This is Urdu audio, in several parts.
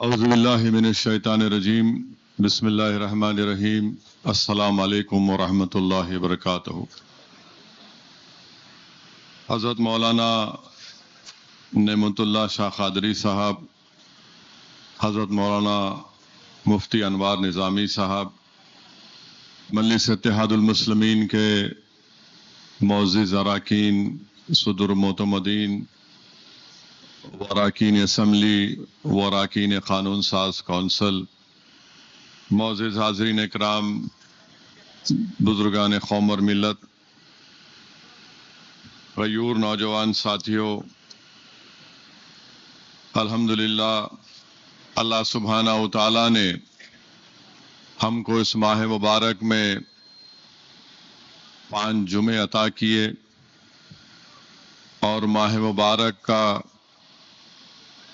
اعوذ باللہ من الشیطان الرجیم بسم اللہ الرحمن الرحیم السلام علیکم ورحمۃ اللہ وبرکاتہ۔ حضرت مولانا نعمت اللہ شاہ قادری صاحب، حضرت مولانا مفتی انوار نظامی صاحب، مجلس اتحاد المسلمین کے معزز اراکین، صدر معتمدین، وراکین اسمبلی، وراکین قانون ساز کونسل، معزز حاضرین اکرام، بزرگان قوم اور ملت، غیور نوجوان ساتھیوں، الحمدللہ اللہ سبحانہ و تعالیٰ نے ہم کو اس ماہ مبارک میں 5 جمعے عطا کیے اور ماہ مبارک کا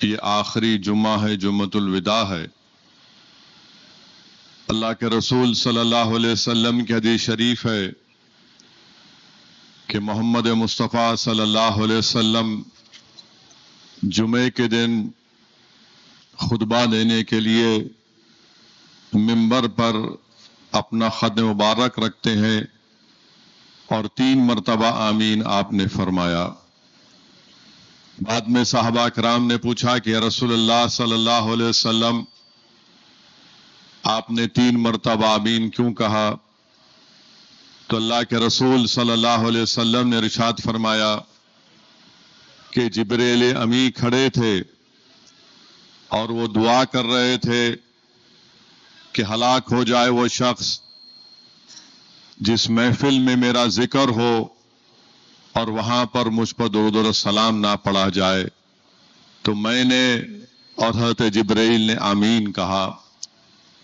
یہ آخری جمعہ ہے، جمعۃ الوداع ہے۔ اللہ کے رسول صلی اللہ علیہ وسلم کی حدیث شریف ہے کہ محمد مصطفیٰ صلی اللہ علیہ وسلم جمعے کے دن خطبہ دینے کے لیے منبر پر اپنا خط مبارک رکھتے ہیں اور 3 مرتبہ آمین آپ نے فرمایا۔ بعد میں صحابہ کرام نے پوچھا کہ یا رسول اللہ صلی اللہ علیہ وسلم، آپ نے 3 مرتبہ آمین کیوں کہا؟ تو اللہ کے رسول صلی اللہ علیہ وسلم نے ارشاد فرمایا کہ جبریل امی کھڑے تھے اور وہ دعا کر رہے تھے کہ ہلاک ہو جائے وہ شخص جس محفل میں میرا ذکر ہو اور وہاں پر مجھ پر درود و سلام نہ پڑھا جائے۔ تو میں نے اور حضرت جبرائیل نے آمین کہا۔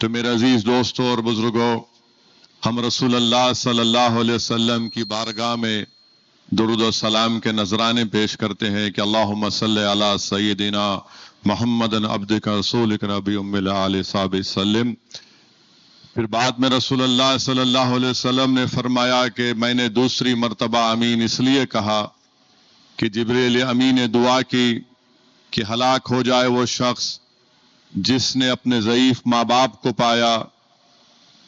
تو میرے عزیز دوستوں اور بزرگوں، ہم رسول اللہ صلی اللہ علیہ وسلم کی بارگاہ میں درود و سلام کے نذرانے پیش کرتے ہیں کہ اللہم صلی علی سیدنا محمد عبدک رسولک نبی ام الآل صحابہ وسلم۔ پھر بعد میں رسول اللہ صلی اللہ علیہ وسلم نے فرمایا کہ میں نے دوسری مرتبہ آمین اس لیے کہا کہ جبریل امین نے دعا کی کہ ہلاک ہو جائے وہ شخص جس نے اپنے ضعیف ماں باپ کو پایا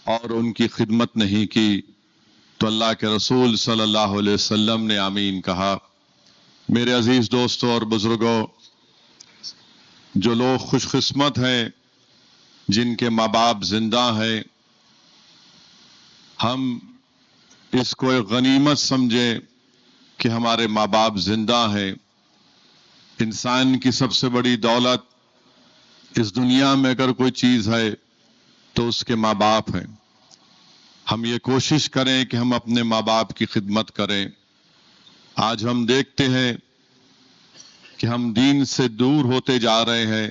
اور ان کی خدمت نہیں کی۔ تو اللہ کے رسول صلی اللہ علیہ وسلم نے آمین کہا۔ میرے عزیز دوستوں اور بزرگوں، جو لوگ خوش قسمت ہیں جن کے ماں باپ زندہ ہیں، ہم اس کو ایک غنیمت سمجھیں کہ ہمارے ماں باپ زندہ ہیں۔ انسان کی سب سے بڑی دولت اس دنیا میں اگر کوئی چیز ہے تو اس کے ماں باپ ہیں۔ ہم یہ کوشش کریں کہ ہم اپنے ماں باپ کی خدمت کریں۔ آج ہم دیکھتے ہیں کہ ہم دین سے دور ہوتے جا رہے ہیں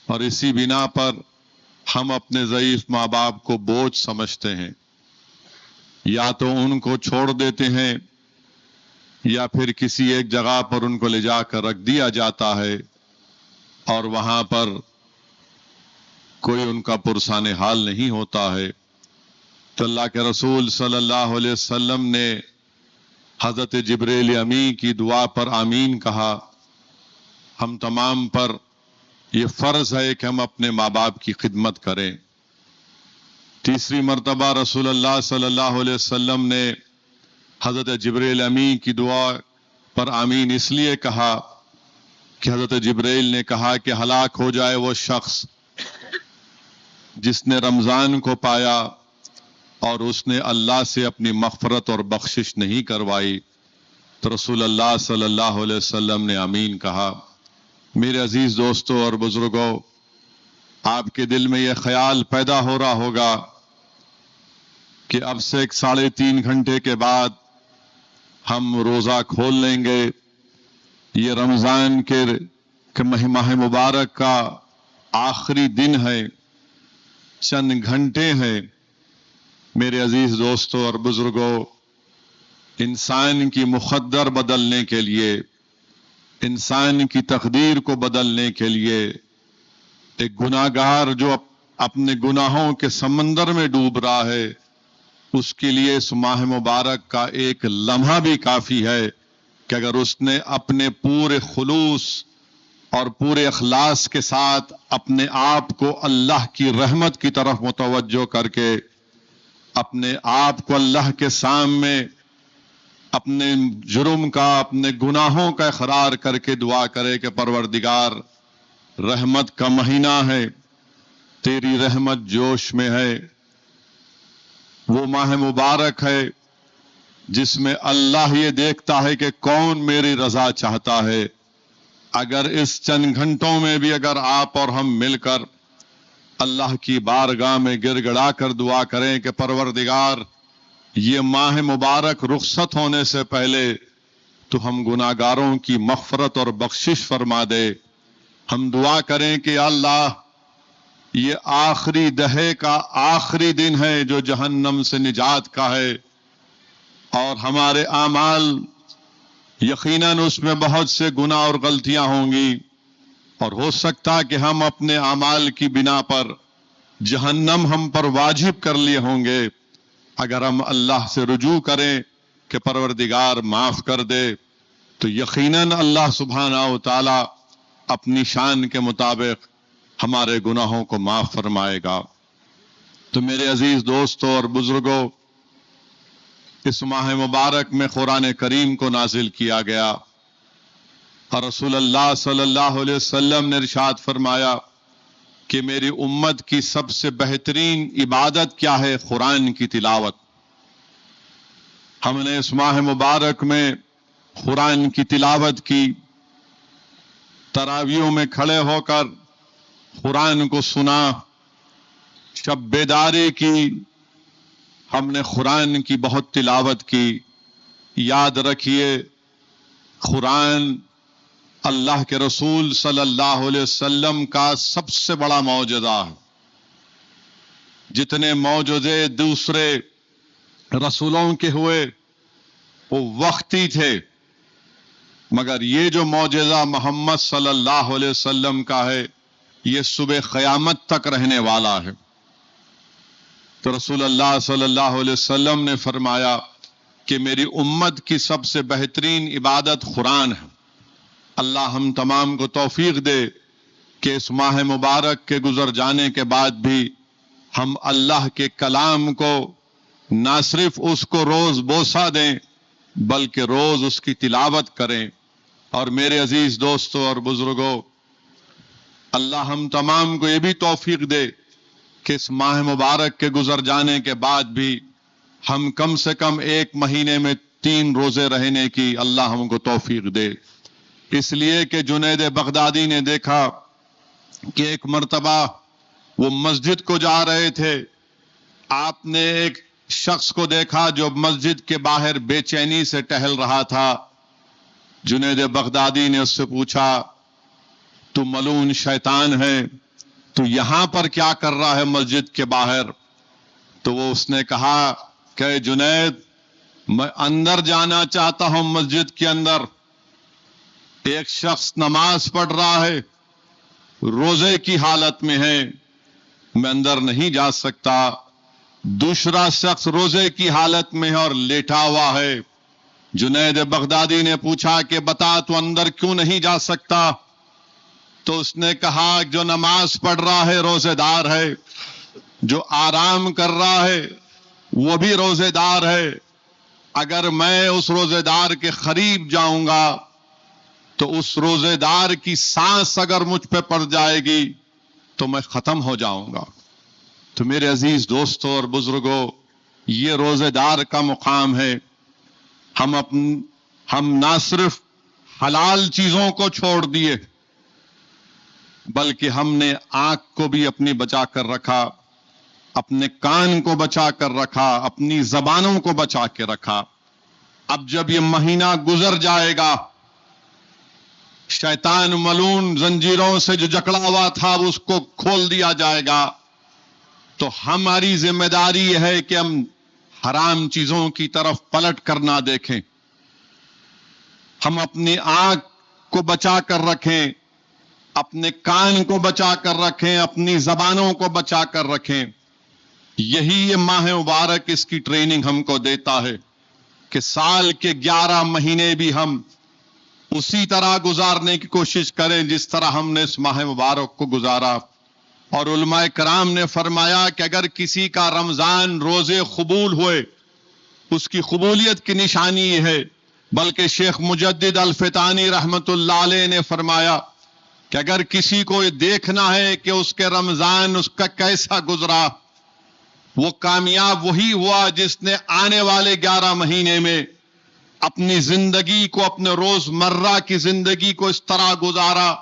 اور اسی بنا پر ہم اپنے ضعیف ماں باپ کو بوجھ سمجھتے ہیں، یا تو ان کو چھوڑ دیتے ہیں یا پھر کسی ایک جگہ پر ان کو لے جا کر رکھ دیا جاتا ہے اور وہاں پر کوئی ان کا پرسان حال نہیں ہوتا ہے۔ تو اللہ کے رسول صلی اللہ علیہ وسلم نے حضرت جبریل امی کی دعا پر آمین کہا۔ ہم تمام پر یہ فرض ہے کہ ہم اپنے ماں باپ کی خدمت کریں۔ تیسری مرتبہ رسول اللہ صلی اللہ علیہ وسلم نے حضرت جبریل امی کی دعا پر آمین اس لیے کہا کہ حضرت جبریل نے کہا کہ ہلاک ہو جائے وہ شخص جس نے رمضان کو پایا اور اس نے اللہ سے اپنی مغفرت اور بخشش نہیں کروائی۔ تو رسول اللہ صلی اللہ علیہ وسلم نے آمین کہا۔ میرے عزیز دوستوں اور بزرگوں، آپ کے دل میں یہ خیال پیدا ہو رہا ہوگا کہ اب سے 3.5 گھنٹے کے بعد ہم روزہ کھول لیں گے، یہ رمضان کے ماہ مبارک کا آخری دن ہے، چند گھنٹے ہیں۔ میرے عزیز دوستوں اور بزرگوں، انسان کی مقدر بدلنے کے لیے، انسان کی تقدیر کو بدلنے کے لیے، ایک گناہ گار جو اپنے گناہوں کے سمندر میں ڈوب رہا ہے، اس کے لیے اس ماہ مبارک کا ایک لمحہ بھی کافی ہے کہ اگر اس نے اپنے پورے خلوص اور پورے اخلاص کے ساتھ اپنے آپ کو اللہ کی رحمت کی طرف متوجہ کر کے اپنے آپ کو اللہ کے سامنے اپنے جرم کا اپنے گناہوں کا اقرار کر کے دعا کرے کہ پروردگار رحمت کا مہینہ ہے، تیری رحمت جوش میں ہے، وہ ماہ مبارک ہے جس میں اللہ یہ دیکھتا ہے کہ کون میری رضا چاہتا ہے۔ اگر اس چند گھنٹوں میں بھی اگر آپ اور ہم مل کر اللہ کی بارگاہ میں گر گڑا کر دعا کریں کہ پروردگار یہ ماہ مبارک رخصت ہونے سے پہلے تو ہم گناہگاروں کی مغفرت اور بخشش فرما دے، ہم دعا کریں کہ یا اللہ یہ آخری دہے کا آخری دن ہے جو جہنم سے نجات کا ہے، اور ہمارے اعمال یقیناً اس میں بہت سے گناہ اور غلطیاں ہوں گی، اور ہو سکتا کہ ہم اپنے اعمال کی بنا پر جہنم ہم پر واجب کر لیے ہوں گے۔ اگر ہم اللہ سے رجوع کریں کہ پروردگار معاف کر دے تو یقیناً اللہ سبحانہ و تعالی اپنی شان کے مطابق ہمارے گناہوں کو معاف فرمائے گا۔ تو میرے عزیز دوستوں اور بزرگوں، اس ماہ مبارک میں قرآن کریم کو نازل کیا گیا، اور رسول اللہ صلی اللہ علیہ وسلم نے ارشاد فرمایا کہ میری امت کی سب سے بہترین عبادت کیا ہے؟ قرآن کی تلاوت۔ ہم نے اس ماہ مبارک میں قرآن کی تلاوت کی، تراویحوں میں کھڑے ہو کر قرآن کو سنا، شب بیداری کی، ہم نے قرآن کی بہت تلاوت کی۔ یاد رکھیے قرآن اللہ کے رسول صلی اللہ علیہ وسلم کا سب سے بڑا معجزہ ہے۔ جتنے معجزے دوسرے رسولوں کے ہوئے وہ وقتی تھے، مگر یہ جو معجزہ محمد صلی اللہ علیہ وسلم کا ہے یہ صبح قیامت تک رہنے والا ہے۔ تو رسول اللہ صلی اللہ علیہ وسلم نے فرمایا کہ میری امت کی سب سے بہترین عبادت قرآن ہے۔ اللہ ہم تمام کو توفیق دے کہ اس ماہ مبارک کے گزر جانے کے بعد بھی ہم اللہ کے کلام کو نہ صرف اس کو روز بوسہ دیں بلکہ روز اس کی تلاوت کریں۔ اور میرے عزیز دوستوں اور بزرگوں، اللہ ہم تمام کو یہ بھی توفیق دے کہ اس ماہ مبارک کے گزر جانے کے بعد بھی ہم کم سے کم ایک مہینے میں 3 روزے رہنے کی اللہ ہم کو توفیق دے۔ اس لیے کہ جنید بغدادی نے دیکھا کہ ایک مرتبہ وہ مسجد کو جا رہے تھے، آپ نے ایک شخص کو دیکھا جو مسجد کے باہر بے چینی سے ٹہل رہا تھا۔ جنید بغدادی نے اس سے پوچھا، تو ملعون شیطان ہے، تو یہاں پر کیا کر رہا ہے مسجد کے باہر؟ تو وہ اس نے کہا کہ جنید، میں اندر جانا چاہتا ہوں مسجد کے اندر۔ ایک شخص نماز پڑھ رہا ہے، روزے کی حالت میں ہے، میں اندر نہیں جا سکتا۔ دوسرا شخص روزے کی حالت میں ہے اور لیٹا ہوا ہے۔ جنید بغدادی نے پوچھا کہ بتا تو اندر کیوں نہیں جا سکتا؟ تو اس نے کہا جو نماز پڑھ رہا ہے روزے دار ہے، جو آرام کر رہا ہے وہ بھی روزے دار ہے۔ اگر میں اس روزے دار کے قریب جاؤں گا تو اس روزے دار کی سانس اگر مجھ پہ پڑ جائے گی تو میں ختم ہو جاؤں گا۔ تو میرے عزیز دوستوں اور بزرگوں، یہ روزے دار کا مقام ہے۔ ہم نہ صرف حلال چیزوں کو چھوڑ دیے بلکہ ہم نے آنکھ کو بھی اپنی بچا کر رکھا، اپنے کان کو بچا کر رکھا، اپنی زبانوں کو بچا کے رکھا۔ اب جب یہ مہینہ گزر جائے گا، شیطان ملعون زنجیروں سے جو جکڑا ہوا تھا اس کو کھول دیا جائے گا، تو ہماری ذمہ داری یہ ہے کہ ہم حرام چیزوں کی طرف پلٹ کر نہ دیکھیں۔ ہم اپنی آنکھ کو بچا کر رکھیں، اپنے کان کو بچا کر رکھیں، اپنی زبانوں کو بچا کر رکھیں۔ یہی یہ ماہ مبارک اس کی ٹریننگ ہم کو دیتا ہے کہ سال کے 11 مہینے بھی ہم اسی طرح گزارنے کی کوشش کریں جس طرح ہم نے اس ماہ مبارک کو گزارا. اور علماء کرام نے فرمایا کہ اگر کسی کا رمضان روزے قبول ہوئے اس کی قبولیت کی نشانی یہ ہے. بلکہ شیخ مجدد الفتانی رحمت اللہ علیہ نے فرمایا کہ اگر کسی کو یہ دیکھنا ہے کہ اس کے رمضان اس کا کیسا گزرا، وہ کامیاب وہی ہوا جس نے آنے والے 11 مہینے میں اپنی زندگی کو، اپنے روزمرہ کی زندگی کو اس طرح گزارا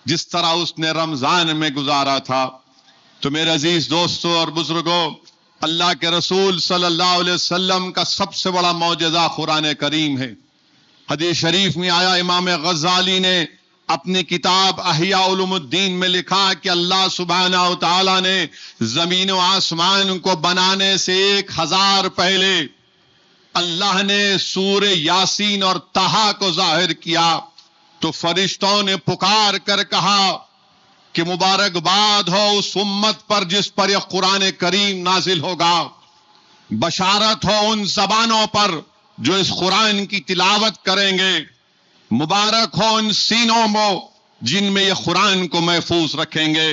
جس طرح اس نے رمضان میں گزارا تھا. تو میرے عزیز دوستوں اور بزرگوں، اللہ کے رسول صلی اللہ علیہ وسلم کا سب سے بڑا معجزہ قرآن کریم ہے. حدیث شریف میں آیا، امام غزالی نے اپنی کتاب احیاء علوم الدین میں لکھا کہ اللہ سبحانہ و تعالی نے زمین و آسمان کو بنانے سے 1000 پہلے اللہ نے سورہ یاسین اور طٰہٰ کو ظاہر کیا تو فرشتوں نے پکار کر کہا کہ مبارکباد ہو اس امت پر جس پر یہ قرآن کریم نازل ہوگا، بشارت ہو ان زبانوں پر جو اس قرآن کی تلاوت کریں گے، مبارک ہو ان سینوں میں جن میں یہ قرآن کو محفوظ رکھیں گے.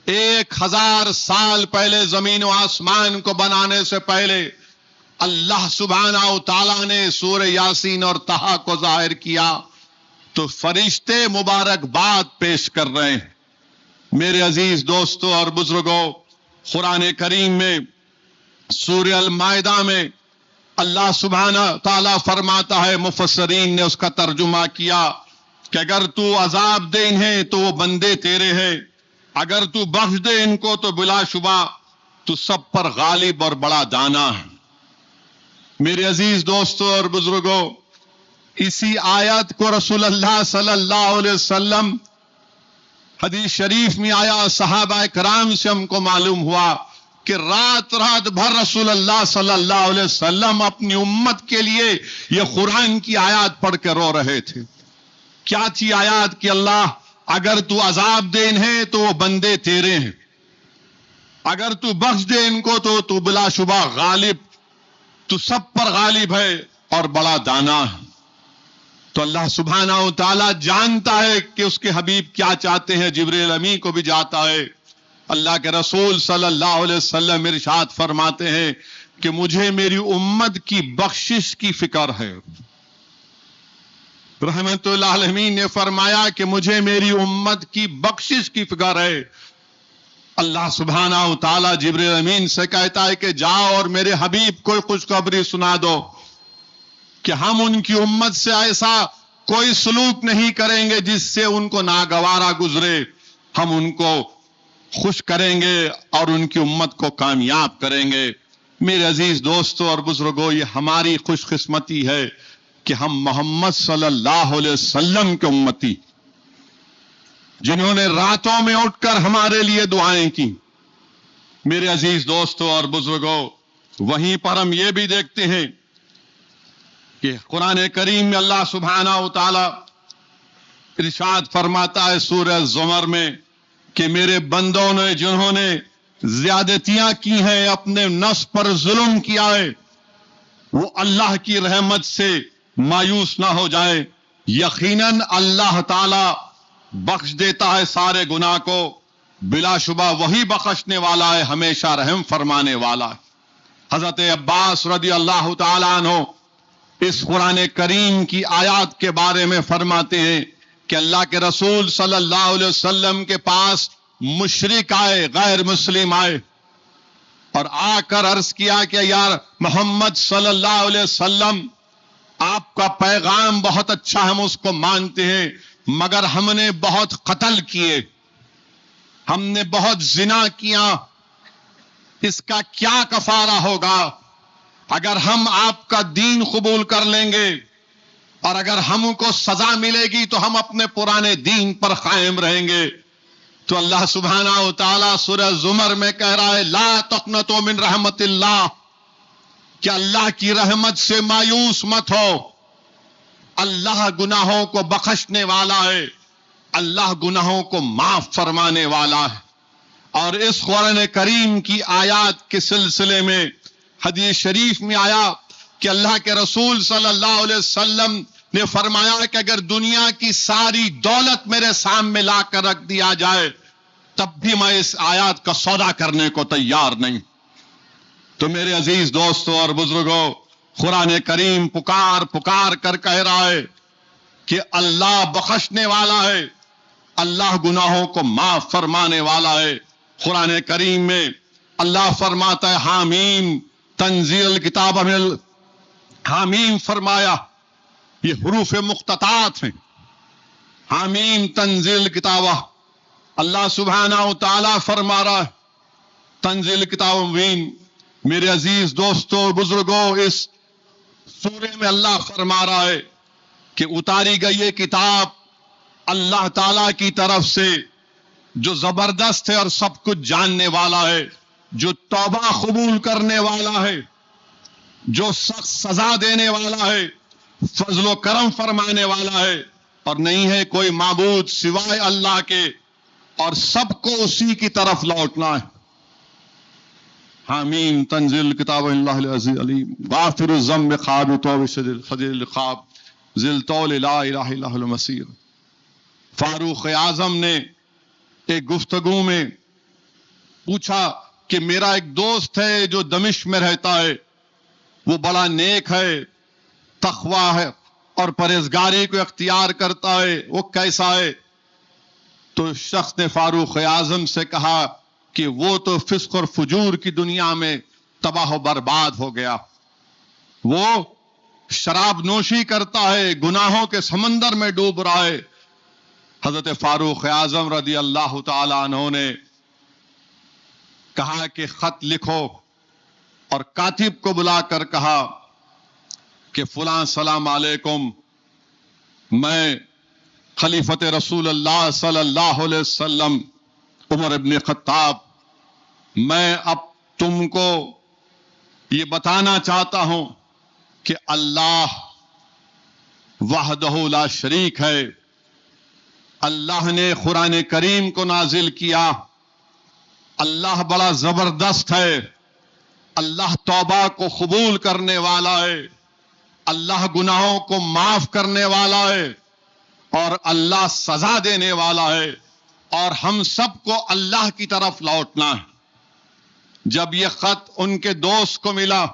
1000 سال پہلے زمین و آسمان کو بنانے سے پہلے اللہ سبحانہ و تعالیٰ نے سورہ یاسین اور طٰہٰ کو ظاہر کیا تو فرشتے مبارکباد پیش کر رہے ہیں. میرے عزیز دوستوں اور بزرگوں، قرآن کریم میں سورہ المائدہ میں اللہ سبحانہ تعالیٰ فرماتا ہے، مفسرین نے اس کا ترجمہ کیا کہ اگر تو عذاب دے انہیں تو وہ بندے تیرے ہیں، اگر تو بخش دے ان کو تو بلا شبہ تو سب پر غالب اور بڑا دانا ہے. میرے عزیز دوستوں اور بزرگوں، اسی آیت کو رسول اللہ صلی اللہ علیہ وسلم حدیث شریف میں آیا، صحابہ کرام سے ہم کو معلوم ہوا کہ رات بھر رسول اللہ صلی اللہ علیہ وسلم اپنی امت کے لیے یہ قرآن کی آیات پڑھ کے رو رہے تھے. کیا تھی آیات کہ اللہ اگر تو عذاب دے انہیں تو وہ بندے تیرے ہیں، اگر تو بخش دے ان کو تو بلا شبہ غالب، تو سب پر غالب ہے اور بڑا دانا ہے. تو اللہ سبحانہ و تعالیٰ جانتا ہے کہ اس کے حبیب کیا چاہتے ہیں. جبریل امی کو بھی جاتا ہے. اللہ کے رسول صلی اللہ علیہ وسلم ارشاد فرماتے ہیں کہ مجھے میری امت کی بخشش کی فکر ہے. رحمت اللہ عالمین نے فرمایا کہ مجھے میری امت کی بخشش کی فکر ہے. اللہ سبحانہ و تعالیٰ جبریل امین سے کہتا ہے کہ جاؤ اور میرے حبیب کو خوشخبری سنا دو کہ ہم ان کی امت سے ایسا کوئی سلوک نہیں کریں گے جس سے ان کو ناگوارا گزرے. ہم ان کو خوش کریں گے اور ان کی امت کو کامیاب کریں گے. میرے عزیز دوستوں اور بزرگوں، یہ ہماری خوش قسمتی ہے کہ ہم محمد صلی اللہ علیہ وسلم کے امتی، جنہوں نے راتوں میں اٹھ کر ہمارے لیے دعائیں کی. میرے عزیز دوستوں اور بزرگوں، وہیں پر ہم یہ بھی دیکھتے ہیں کہ قرآن کریم میں اللہ سبحانہ و تعالی ارشاد فرماتا ہے سورہ زمر میں کہ میرے بندوں نے جنہوں نے زیادتیاں کی ہیں، اپنے نفس پر ظلم کیا ہے، وہ اللہ کی رحمت سے مایوس نہ ہو جائیں. یقیناً اللہ تعالی بخش دیتا ہے سارے گناہ کو، بلا شبہ وہی بخشنے والا ہے، ہمیشہ رحم فرمانے والا ہے. حضرت عباس رضی اللہ تعالیٰ عنہ اس قرآن کریم کی آیات کے بارے میں فرماتے ہیں کہ اللہ کے رسول صلی اللہ علیہ وسلم کے پاس مشرک آئے، غیر مسلم آئے اور آ کر عرض کیا کہ یار محمد صلی اللہ علیہ وسلم، آپ کا پیغام بہت اچھا، ہم اس کو مانتے ہیں، مگر ہم نے بہت قتل کیے، ہم نے بہت زنا کیا، اس کا کیا کفارہ ہوگا؟ اگر ہم آپ کا دین قبول کر لیں گے اور اگر ہم کو سزا ملے گی تو ہم اپنے پرانے دین پر قائم رہیں گے. تو اللہ سبحانہ و تعالیٰ سورہ زمر میں کہہ رہا ہے لا تقنطوا من رحمت اللہ، کہ اللہ کی رحمت سے مایوس مت ہو. اللہ گناہوں کو بخشنے والا ہے، اللہ گناہوں کو معاف فرمانے والا ہے. اور اس قرآن کریم کی آیات کے سلسلے میں حدیث شریف میں آیا کہ اللہ کے رسول صلی اللہ علیہ وسلم نے فرمایا کہ اگر دنیا کی ساری دولت میرے سامنے لا کر رکھ دیا جائے تب بھی میں اس آیات کا سودا کرنے کو تیار نہیں. تو میرے عزیز دوستوں اور بزرگوں، قرآن کریم پکار پکار کر کہہ رہا ہے کہ اللہ بخشنے والا ہے، اللہ گناہوں کو معاف فرمانے والا ہے. قرآن کریم میں اللہ فرماتا ہے حامیم تنزیل کتاب من حامیم فرمایا، یہ حروف مقتطعات ہیں. حامیم تنزیل کتاب، اللہ سبحانہ و تعالیٰ فرما رہا ہے تنزیل کتاب مبین. میرے عزیز دوستوں بزرگوں، اس سورے میں اللہ فرما رہا ہے کہ اتاری گئی یہ کتاب اللہ تعالیٰ کی طرف سے جو زبردست ہے اور سب کچھ جاننے والا ہے، جو توبہ قبول کرنے والا ہے، جو سخت سزا دینے والا ہے، فضل و کرم فرمانے والا ہے، اور نہیں ہے کوئی معبود سوائے اللہ کے، اور سب کو اسی کی طرف لوٹنا ہے. حامیم تنزیل کتاب اللہ العزیز علیم غافر الذنب قابل التوب شدید العقاب ذی الطول لا الہ الا هو المسیر. فاروق اعظم نے ایک گفتگو میں پوچھا کہ میرا ایک دوست ہے جو دمشق میں رہتا ہے، وہ بڑا نیک ہے، تقوی ہے اور پرہیزگاری کو اختیار کرتا ہے، وہ کیسا ہے؟ تو شخص نے فاروق اعظم سے کہا کہ وہ تو فسق اور فجور کی دنیا میں تباہ و برباد ہو گیا، وہ شراب نوشی کرتا ہے، گناہوں کے سمندر میں ڈوب رہا ہے. حضرت فاروق اعظم رضی اللہ تعالی عنہ نے کہا کہ خط لکھو، اور کاتب کو بلا کر کہا کہ فلاں سلام علیکم، میں خلیفت رسول اللہ صلی اللہ علیہ وسلم عمر ابن خطاب، میں اب تم کو یہ بتانا چاہتا ہوں کہ اللہ وحدہ لا شریک ہے. اللہ نے قرآن کریم کو نازل کیا، اللہ بڑا زبردست ہے، اللہ توبہ کو قبول کرنے والا ہے، اللہ گناہوں کو معاف کرنے والا ہے، اور اللہ سزا دینے والا ہے، اور ہم سب کو اللہ کی طرف لوٹنا ہے. جب یہ خط ان کے دوست کو ملا،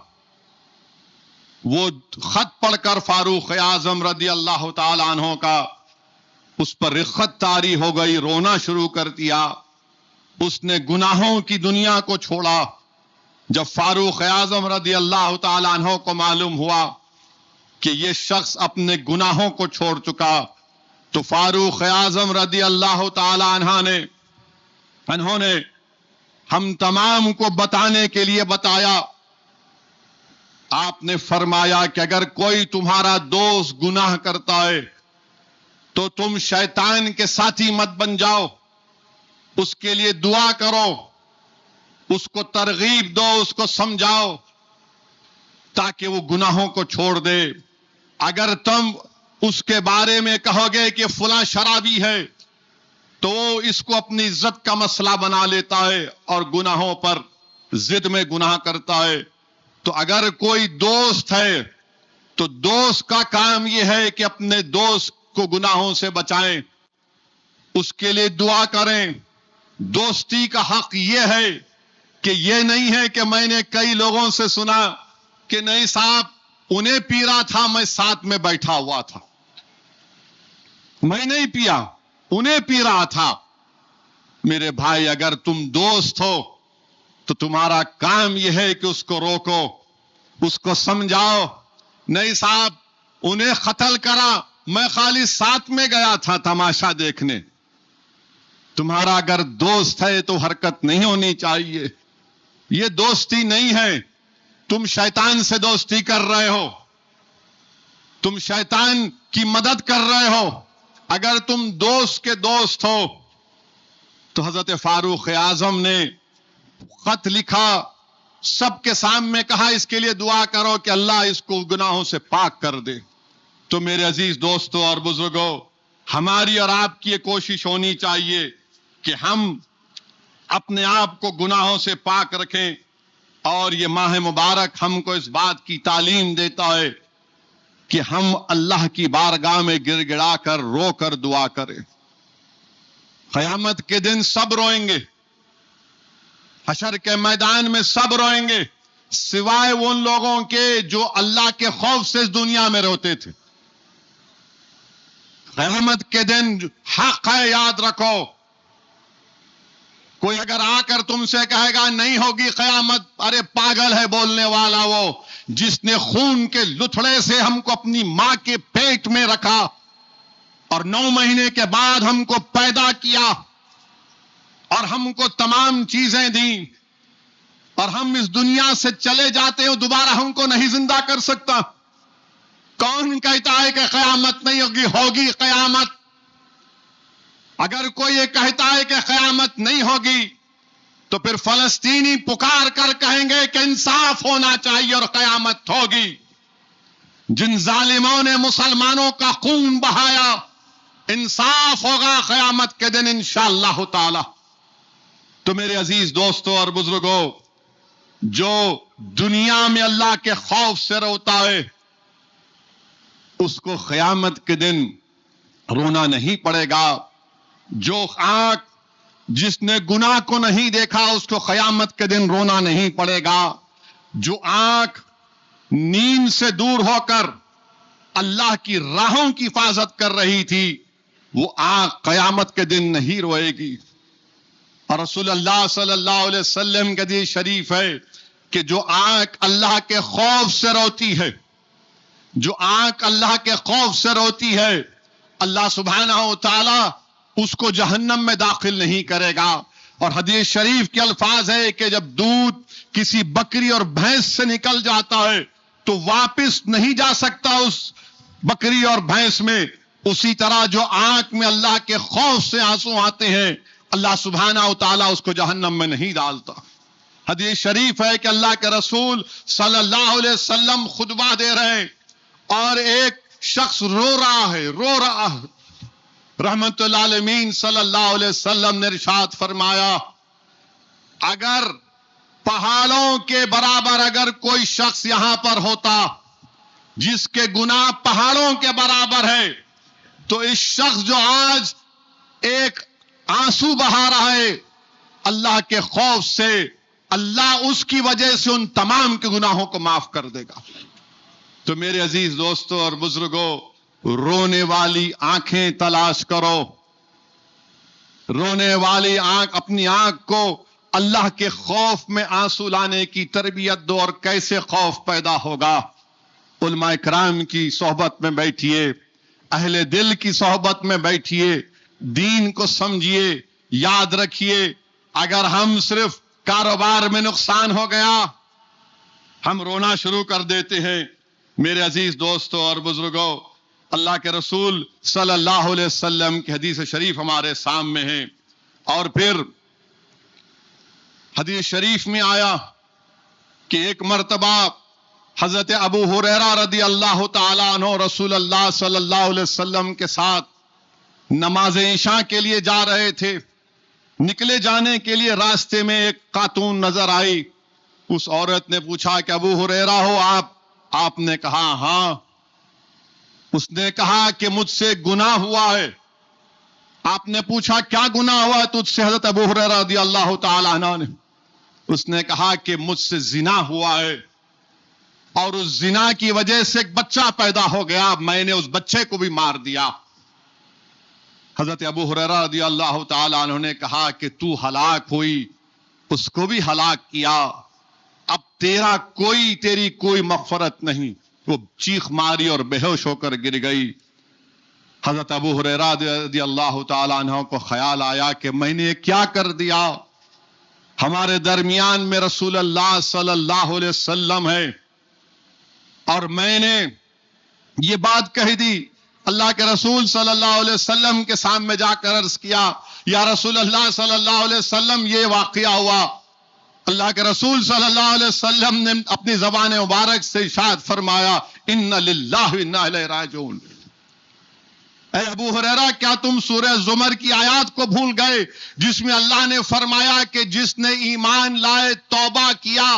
وہ خط پڑھ کر فاروق اعظم رضی اللہ تعالی عنہ کا اس پر رخت طاری ہو گئی، رونا شروع کر دیا. اس نے گناہوں کی دنیا کو چھوڑا. جب فاروق اعظم رضی اللہ تعالی عنہ کو معلوم ہوا کہ یہ شخص اپنے گناہوں کو چھوڑ چکا، تو فاروق اعظم رضی اللہ تعالی انہوں نے ہم تمام کو بتانے کے لیے بتایا. آپ نے فرمایا کہ اگر کوئی تمہارا دوست گناہ کرتا ہے تو تم شیطان کے ساتھی مت بن جاؤ، اس کے لیے دعا کرو، اس کو ترغیب دو، اس کو سمجھاؤ تاکہ وہ گناہوں کو چھوڑ دے. اگر تم اس کے بارے میں کہو گے کہ فلاں شرابی ہے تو وہ اس کو اپنی عزت کا مسئلہ بنا لیتا ہے اور گناہوں پر ضد میں گناہ کرتا ہے. تو اگر کوئی دوست ہے تو دوست کا کام یہ ہے کہ اپنے دوست کو گناہوں سے بچائیں، اس کے لیے دعا کریں. دوستی کا حق یہ ہے کہ یہ نہیں ہے کہ میں نے کئی لوگوں سے سنا کہ نہیں صاحب انہیں پی رہا تھا، میں ساتھ میں بیٹھا ہوا تھا، میں نہیں پیا، انہیں پی رہا تھا. میرے بھائی، اگر تم دوست ہو تو تمہارا کام یہ ہے کہ اس کو روکو، اس کو سمجھاؤ. نہیں صاحب انہیں قتل کرا، میں خالی ساتھ میں گیا تھا تماشا دیکھنے. تمہارا اگر دوست ہے تو حرکت نہیں ہونی چاہیے. یہ دوستی نہیں ہے، تم شیطان سے دوستی کر رہے ہو، تم شیطان کی مدد کر رہے ہو. اگر تم دوست کے دوست ہو تو حضرت فاروق اعظم نے خط لکھا، سب کے سامنے کہا اس کے لیے دعا کرو کہ اللہ اس کو گناہوں سے پاک کر دے. تو میرے عزیز دوستوں اور بزرگوں، ہماری اور آپ کی یہ کوشش ہونی چاہیے کہ ہم اپنے آپ کو گناہوں سے پاک رکھیں. اور یہ ماہ مبارک ہم کو اس بات کی تعلیم دیتا ہے کہ ہم اللہ کی بارگاہ میں گر گڑا کر رو کر دعا کریں. قیامت کے دن سب روئیں گے، حشر کے میدان میں سب روئیں گے، سوائے ان لوگوں کے جو اللہ کے خوف سے اس دنیا میں روتے تھے. قیامت کے دن حق ہے، یاد رکھو. کوئی اگر آ کر تم سے کہے گا نہیں ہوگی قیامت، ارے پاگل ہے بولنے والا وہ، جس نے خون کے لتھڑے سے ہم کو اپنی ماں کے پیٹ میں رکھا اور 9 مہینے کے بعد ہم کو پیدا کیا اور ہم کو تمام چیزیں دیں، اور ہم اس دنیا سے چلے جاتے ہیں، دوبارہ ہم کو نہیں زندہ کر سکتا. کون کہتا ہے کہ قیامت نہیں ہوگی؟ ہوگی قیامت. اگر کوئی یہ کہتا ہے کہ قیامت نہیں ہوگی تو پھر فلسطینی پکار کر کہیں گے کہ انصاف ہونا چاہیے اور قیامت ہوگی. جن ظالموں نے مسلمانوں کا خون بہایا، انصاف ہوگا قیامت کے دن انشاءاللہ تعالی. تو میرے عزیز دوستوں اور بزرگوں، جو دنیا میں اللہ کے خوف سے روتا ہے اس کو قیامت کے دن رونا نہیں پڑے گا. جو آنکھ جس نے گناہ کو نہیں دیکھا اس کو قیامت کے دن رونا نہیں پڑے گا. جو آنکھ نیند سے دور ہو کر اللہ کی راہوں کی حفاظت کر رہی تھی وہ آنکھ قیامت کے دن نہیں روئے گی. اور رسول اللہ صلی اللہ علیہ وسلم کا حدیث شریف ہے کہ جو آنکھ اللہ کے خوف سے روتی ہے، جو آنکھ اللہ کے خوف سے روتی ہے، اللہ سبحانہ و تعالی اس کو جہنم میں داخل نہیں کرے گا. اور حدیث شریف کے الفاظ ہے کہ جب دودھ کسی بکری اور بھینس سے نکل جاتا ہے تو واپس نہیں جا سکتا اس بکری اور بھینس میں، اسی طرح جو آنکھ میں اللہ کے خوف سے آنسو آتے ہیں اللہ سبحانہ و تعالیٰ اس کو جہنم میں نہیں ڈالتا. حدیث شریف ہے کہ اللہ کے رسول صلی اللہ علیہ وسلم خطبہ دے رہے ہیں اور ایک شخص رو رہا ہے. رحمت العالمین صلی اللہ علیہ وسلم نے ارشاد فرمایا، اگر پہاڑوں کے برابر اگر کوئی شخص یہاں پر ہوتا جس کے گناہ پہاڑوں کے برابر ہے تو اس شخص جو آج ایک آنسو بہا رہا ہے اللہ کے خوف سے، اللہ اس کی وجہ سے ان تمام کے گناہوں کو معاف کر دے گا. تو میرے عزیز دوستوں اور بزرگوں، رونے والی آنکھیں تلاش کرو. رونے والی آنکھ، اپنی آنکھ کو اللہ کے خوف میں آنسو لانے کی تربیت دو. اور کیسے خوف پیدا ہوگا؟ علماء کرام کی صحبت میں بیٹھیے، اہل دل کی صحبت میں بیٹھیے، دین کو سمجھیے. یاد رکھیے، اگر ہم صرف کاروبار میں نقصان ہو گیا ہم رونا شروع کر دیتے ہیں. میرے عزیز دوستوں اور بزرگوں، اللہ کے رسول صلی اللہ علیہ وسلم کی حدیث شریف ہمارے سامنے ہے. اور پھر حدیث شریف میں آیا کہ ایک مرتبہ حضرت ابو ہریرہ رضی اللہ تعالیٰ عنہ رسول اللہ صلی اللہ علیہ وسلم کے ساتھ نماز عشاء کے لیے جا رہے تھے. نکلے جانے کے لیے راستے میں ایک خاتون نظر آئی. اس عورت نے پوچھا کہ ابو ہریرہ ہو آپ؟ آپ نے کہا ہاں. اس نے کہا کہ مجھ سے گناہ ہوا ہے. آپ نے پوچھا کیا گناہ ہوا ہے تجھ سے حضرت ابو ہریرہ رضی اللہ تعالیٰ عنہ نے؟ اس نے کہا کہ مجھ سے زنا ہوا ہے اور اس زنا کی وجہ سے ایک بچہ پیدا ہو گیا، میں نے اس بچے کو بھی مار دیا. حضرت ابو ہریرہ رضی اللہ تعالیٰ عنہ نے کہا کہ تو ہلاک ہوئی، اس کو بھی ہلاک کیا، اب تیری کوئی مغفرت نہیں. وہ چیخ ماری اور بے ہوش ہو کر گر گئی. حضرت ابو ہریرہ رضی اللہ تعالیٰ عنہ کو خیال آیا کہ میں نے کیا کر دیا. ہمارے درمیان میں رسول اللہ صلی اللہ علیہ وسلم ہے اور میں نے یہ بات کہہ دی. اللہ کے رسول صلی اللہ علیہ وسلم کے سامنے جا کر عرض کیا، یا رسول اللہ صلی اللہ علیہ وسلم یہ واقعہ ہوا. اللہ کے رسول صلی اللہ علیہ وسلم نے اپنی زبان مبارک سے ارشاد فرمایا، ان للہ و انا الیہ راجعون. اے ابو ہریرہ، کیا تم سورہ زمر کی آیات کو بھول گئے جس میں اللہ نے فرمایا کہ جس نے ایمان لائے، توبہ کیا،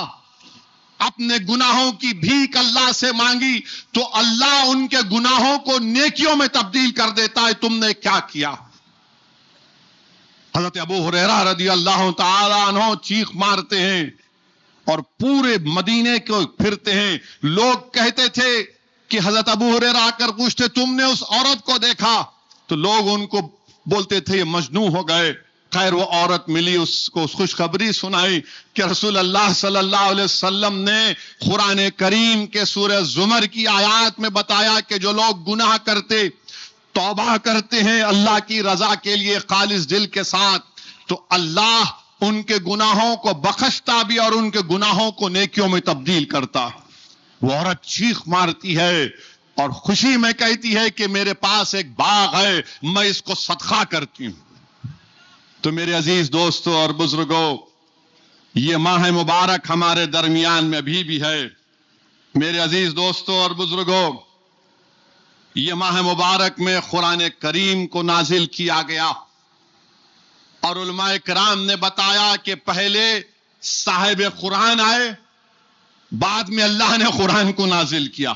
اپنے گناہوں کی بھیک اللہ سے مانگی تو اللہ ان کے گناہوں کو نیکیوں میں تبدیل کر دیتا ہے. تم نے کیا کیا؟ حضرت ابو ہریرہ رضی اللہ تعالی عنہ چیخ مارتے ہیں اور پورے مدینے کو پھرتے ہیں. لوگ کہتے تھے کہ حضرت ابو ہریرہ آ کر پوچھتے تم نے اس عورت کو دیکھا؟ تو لوگ ان کو بولتے تھے یہ مجنون ہو گئے. خیر وہ عورت ملی, اس کو خوشخبری سنائی کہ رسول اللہ صلی اللہ علیہ وسلم نے قرآن کریم کے سورہ زمر کی آیات میں بتایا کہ جو لوگ گناہ کرتے توبہ کرتے ہیں اللہ کی رضا کے لیے خالص دل کے ساتھ تو اللہ ان کے گناہوں کو بخشتا بھی اور ان کے گناہوں کو نیکیوں میں تبدیل کرتا. وہ عورت چیخ مارتی ہے اور خوشی میں کہتی ہے کہ میرے پاس ایک باغ ہے, میں اس کو صدقہ کرتی ہوں. تو میرے عزیز دوستوں اور بزرگوں, یہ ماہ مبارک ہمارے درمیان میں ابھی بھی ہے. میرے عزیز دوستوں اور بزرگوں, یہ ماہ مبارک میں قرآن کریم کو نازل کیا گیا اور علماء کرام نے بتایا کہ پہلے صاحب قرآن آئے, بعد میں اللہ نے قرآن کو نازل کیا.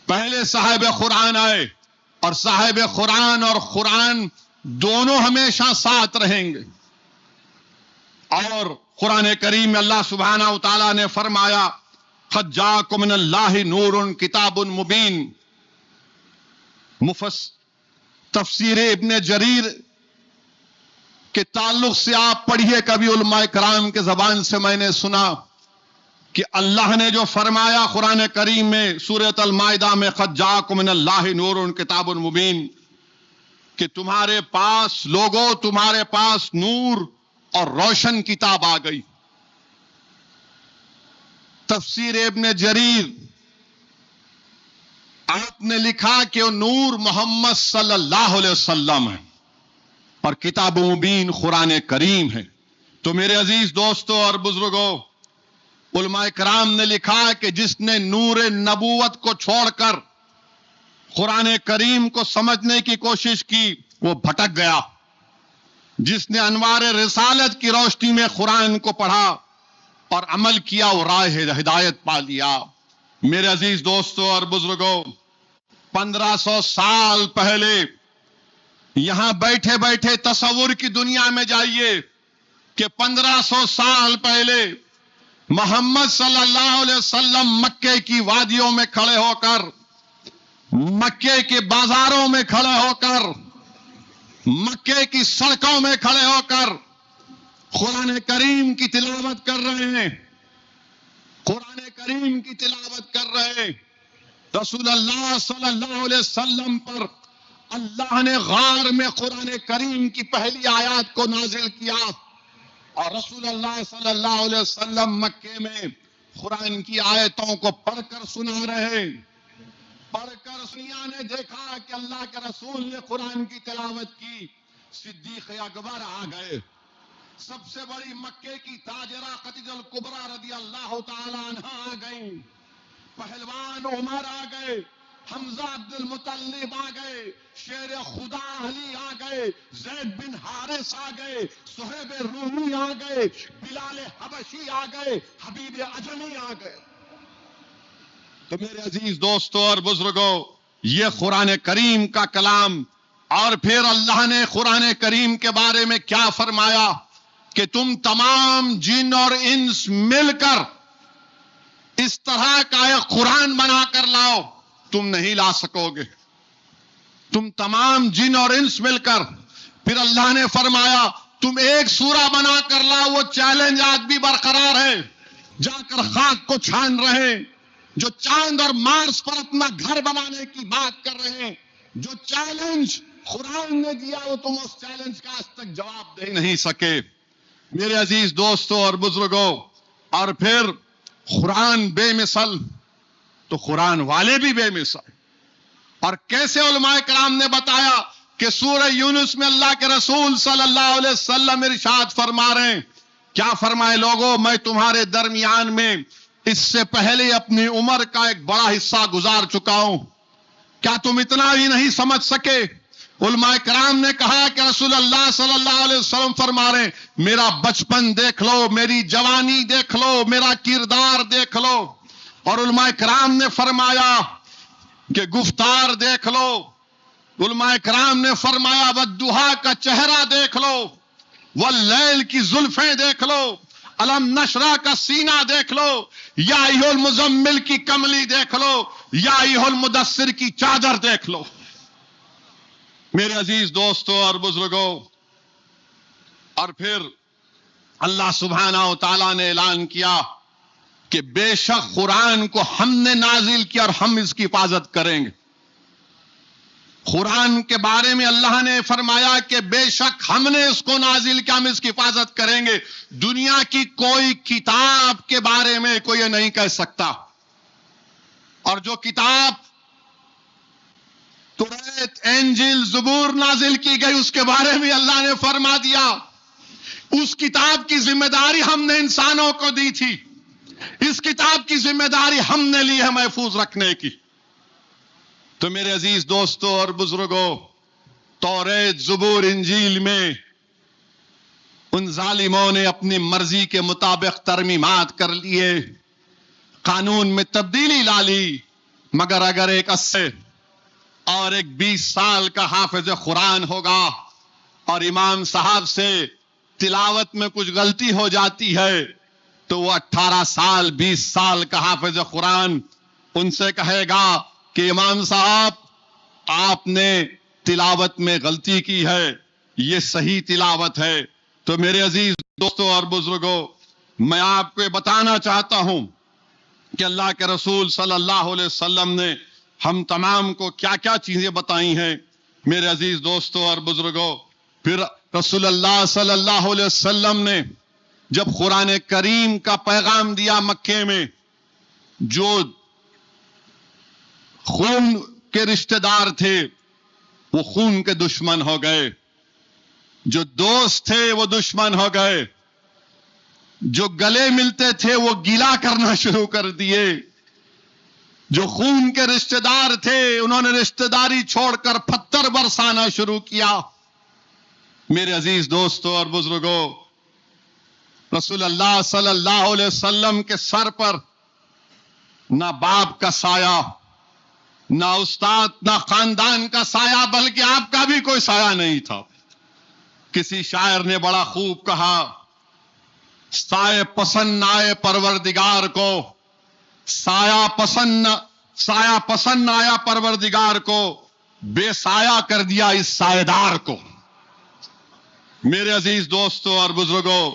پہلے صاحب قرآن آئے اور صاحب قرآن اور قرآن دونوں ہمیشہ ساتھ رہیں گے. اور قرآن کریم میں اللہ سبحانہ و تعالیٰ نے فرمایا قد جاءکم من اللہ نور کتاب مبین. تفسیر ابن جریر کے تعلق سے آپ پڑھیے, کبھی علماء کرام کے زبان سے میں نے سنا کہ اللہ نے جو فرمایا قرآن کریم میں سورۃ المائدہ میں قد جاءکم من اللہ نور کتاب مبین, کہ تمہارے پاس لوگوں تمہارے پاس نور اور روشن کتاب آ گئی. تفسیر ابن جریر آپ نے لکھا کہ وہ نور محمد صلی اللہ علیہ وسلم ہے اور کتاب مبین قرآن کریم ہے. تو میرے عزیز دوستوں اور بزرگوں, علماء کرام نے لکھا کہ جس نے نور نبوت کو چھوڑ کر قرآن کریم کو سمجھنے کی کوشش کی وہ بھٹک گیا. جس نے انوار رسالت کی روشنی میں قرآن کو پڑھا اور عمل کیا وہ راہ ہدایت پا لیا. میرے عزیز دوستوں اور بزرگوں, 1500 سال پہلے یہاں بیٹھے بیٹھے تصور کی دنیا میں جائیے کہ 1500 سال پہلے محمد صلی اللہ علیہ وسلم مکے کی وادیوں میں کھڑے ہو کر, مکے کے بازاروں میں کھڑے ہو کر, مکے کی سڑکوں میں کھڑے ہو کر قرآن کریم کی تلاوت کر رہے ہیں. قرآن کریم کی تلاوت کر رہے ہیں. رسول اللہ صلی اللہ علیہ وسلم پر اللہ نے غار میں قرآن کریم کی پہلی آیات کو نازل کیا اور رسول اللہ صلی اللہ علیہ وسلم مکے میں قرآن کی آیتوں کو پڑھ کر سنا رہے. پڑھ کر دنیا نے دیکھا کہ اللہ کے رسول نے قرآن کی تلاوت کی. صدیق اکبر آ گئے, سب سے بڑی مکے کی تاجرہ خدیجہ الکبریٰ رضی اللہ تعالی عنہا آ گئیں, پہلوان عمر آ گئے, حمزہ عبد المطلب آ گئے, شیر خدا علی آ گئے, زید بن حارث آ گئے, صہیب رومی آ گئے, بلال حبشی آ گئے, حبیب عجمی آ گئے. تو میرے عزیز دوستوں اور بزرگوں, یہ قرآن کریم کا کلام. اور پھر اللہ نے قرآن کریم کے بارے میں کیا فرمایا کہ تم تمام جن اور انس مل کر اس طرح کا ایک قرآن بنا کر لاؤ, تم نہیں لا سکو گے. تم تمام جن اور انس مل کر. پھر اللہ نے فرمایا تم ایک سورہ بنا کر لاؤ. وہ چیلنج آج بھی برقرار ہے. جا کر خاک کو چھان رہے, جو چاند اور مارس پر اپنا گھر بنانے کی بات کر رہے ہیں. جو چیلنج قرآن نے دیا وہ تم اس چیلنج کا آج تک جواب دے نہیں سکے. میرے عزیز دوستوں اور بزرگوں, اور پھر قرآن بے مثل تو قرآن والے بھی بے مثل. اور کیسے علماء کرام نے بتایا کہ سورہ یونس میں اللہ کے رسول صلی اللہ علیہ وسلم ارشاد فرما رہے ہیں. کیا فرمائے لوگوں, میں تمہارے درمیان میں اس سے پہلے اپنی عمر کا ایک بڑا حصہ گزار چکا ہوں. کیا تم اتنا بھی نہیں سمجھ سکے؟ علماء کرام نے کہا کہ رسول اللہ صلی اللہ علیہ وسلم فرما رہے ہیں میرا بچپن دیکھ لو، میری جوانی دیکھ لو، میرا کردار دیکھ لو. اور علماء کرام نے فرمایا کہ گفتار دیکھ لو. علماء کرام نے فرمایا والضحیٰ کا چہرہ دیکھ لو، واللیل کی زلفیں دیکھ لو، علم نشرہ کا سینہ دیکھ لو، یا ایھا المزمل کی کملی دیکھ لو، یا ایھا المدثر کی چادر دیکھ لو. میرے عزیز دوستوں اور بزرگوں، اور پھر اللہ سبحانہ و تعالیٰ نے اعلان کیا کہ بے شک قرآن کو ہم نے نازل کیا اور ہم اس کی حفاظت کریں گے. قرآن کے بارے میں اللہ نے فرمایا کہ بے شک ہم نے اس کو نازل کیا، ہم اس کی حفاظت کریں گے. دنیا کی کوئی کتاب کے بارے میں کوئی یہ نہیں کہہ سکتا. اور جو کتاب توریت، انجیل، زبور نازل کی گئی اس کے بارے میں اللہ نے فرما دیا اس کتاب کی ذمہ داری ہم نے انسانوں کو دی تھی، اس کتاب کی ذمہ داری ہم نے لی ہے محفوظ رکھنے کی. تو میرے عزیز دوستوں اور بزرگوں، توریت، زبور، انجیل میں ان ظالموں نے اپنی مرضی کے مطابق ترمیمات کر لیے، قانون میں تبدیلی لا لی. مگر اگر ایک 80 اور ایک 20 سال کا حافظ قرآن ہوگا اور امام صاحب سے تلاوت میں کچھ غلطی ہو جاتی ہے تو وہ 18 سال 20 سال کا حافظ قرآن ان سے کہے گا کہ امام صاحب آپ نے تلاوت میں غلطی کی ہے، یہ صحیح تلاوت ہے. تو میرے عزیز دوستوں اور بزرگوں، میں آپ کو بتانا چاہتا ہوں کہ اللہ کے رسول صلی اللہ علیہ وسلم نے ہم تمام کو کیا کیا چیزیں بتائی ہیں. میرے عزیز دوستوں اور بزرگوں، پھر رسول اللہ صلی اللہ علیہ وسلم نے جب قرآن کریم کا پیغام دیا مکے میں، جو خون کے رشتہ دار تھے وہ خون کے دشمن ہو گئے، جو دوست تھے وہ دشمن ہو گئے، جو گلے ملتے تھے وہ گیلا کرنا شروع کر دیے، جو خون کے رشتہ دار تھے انہوں نے رشتہ داری چھوڑ کر پتھر برسانا شروع کیا. میرے عزیز دوستوں اور بزرگوں، رسول اللہ صلی اللہ علیہ وسلم کے سر پر نہ باپ کا سایہ، نہ استاد، نہ خاندان کا سایہ، بلکہ آپ کا بھی کوئی سایہ نہیں تھا. کسی شاعر نے بڑا خوب کہا، سایہ پسند آئے پروردگار کو، سایہ پسند آیا پروردگار کو، بے سایہ کر دیا اس سایہ دار کو. میرے عزیز دوستوں اور بزرگوں،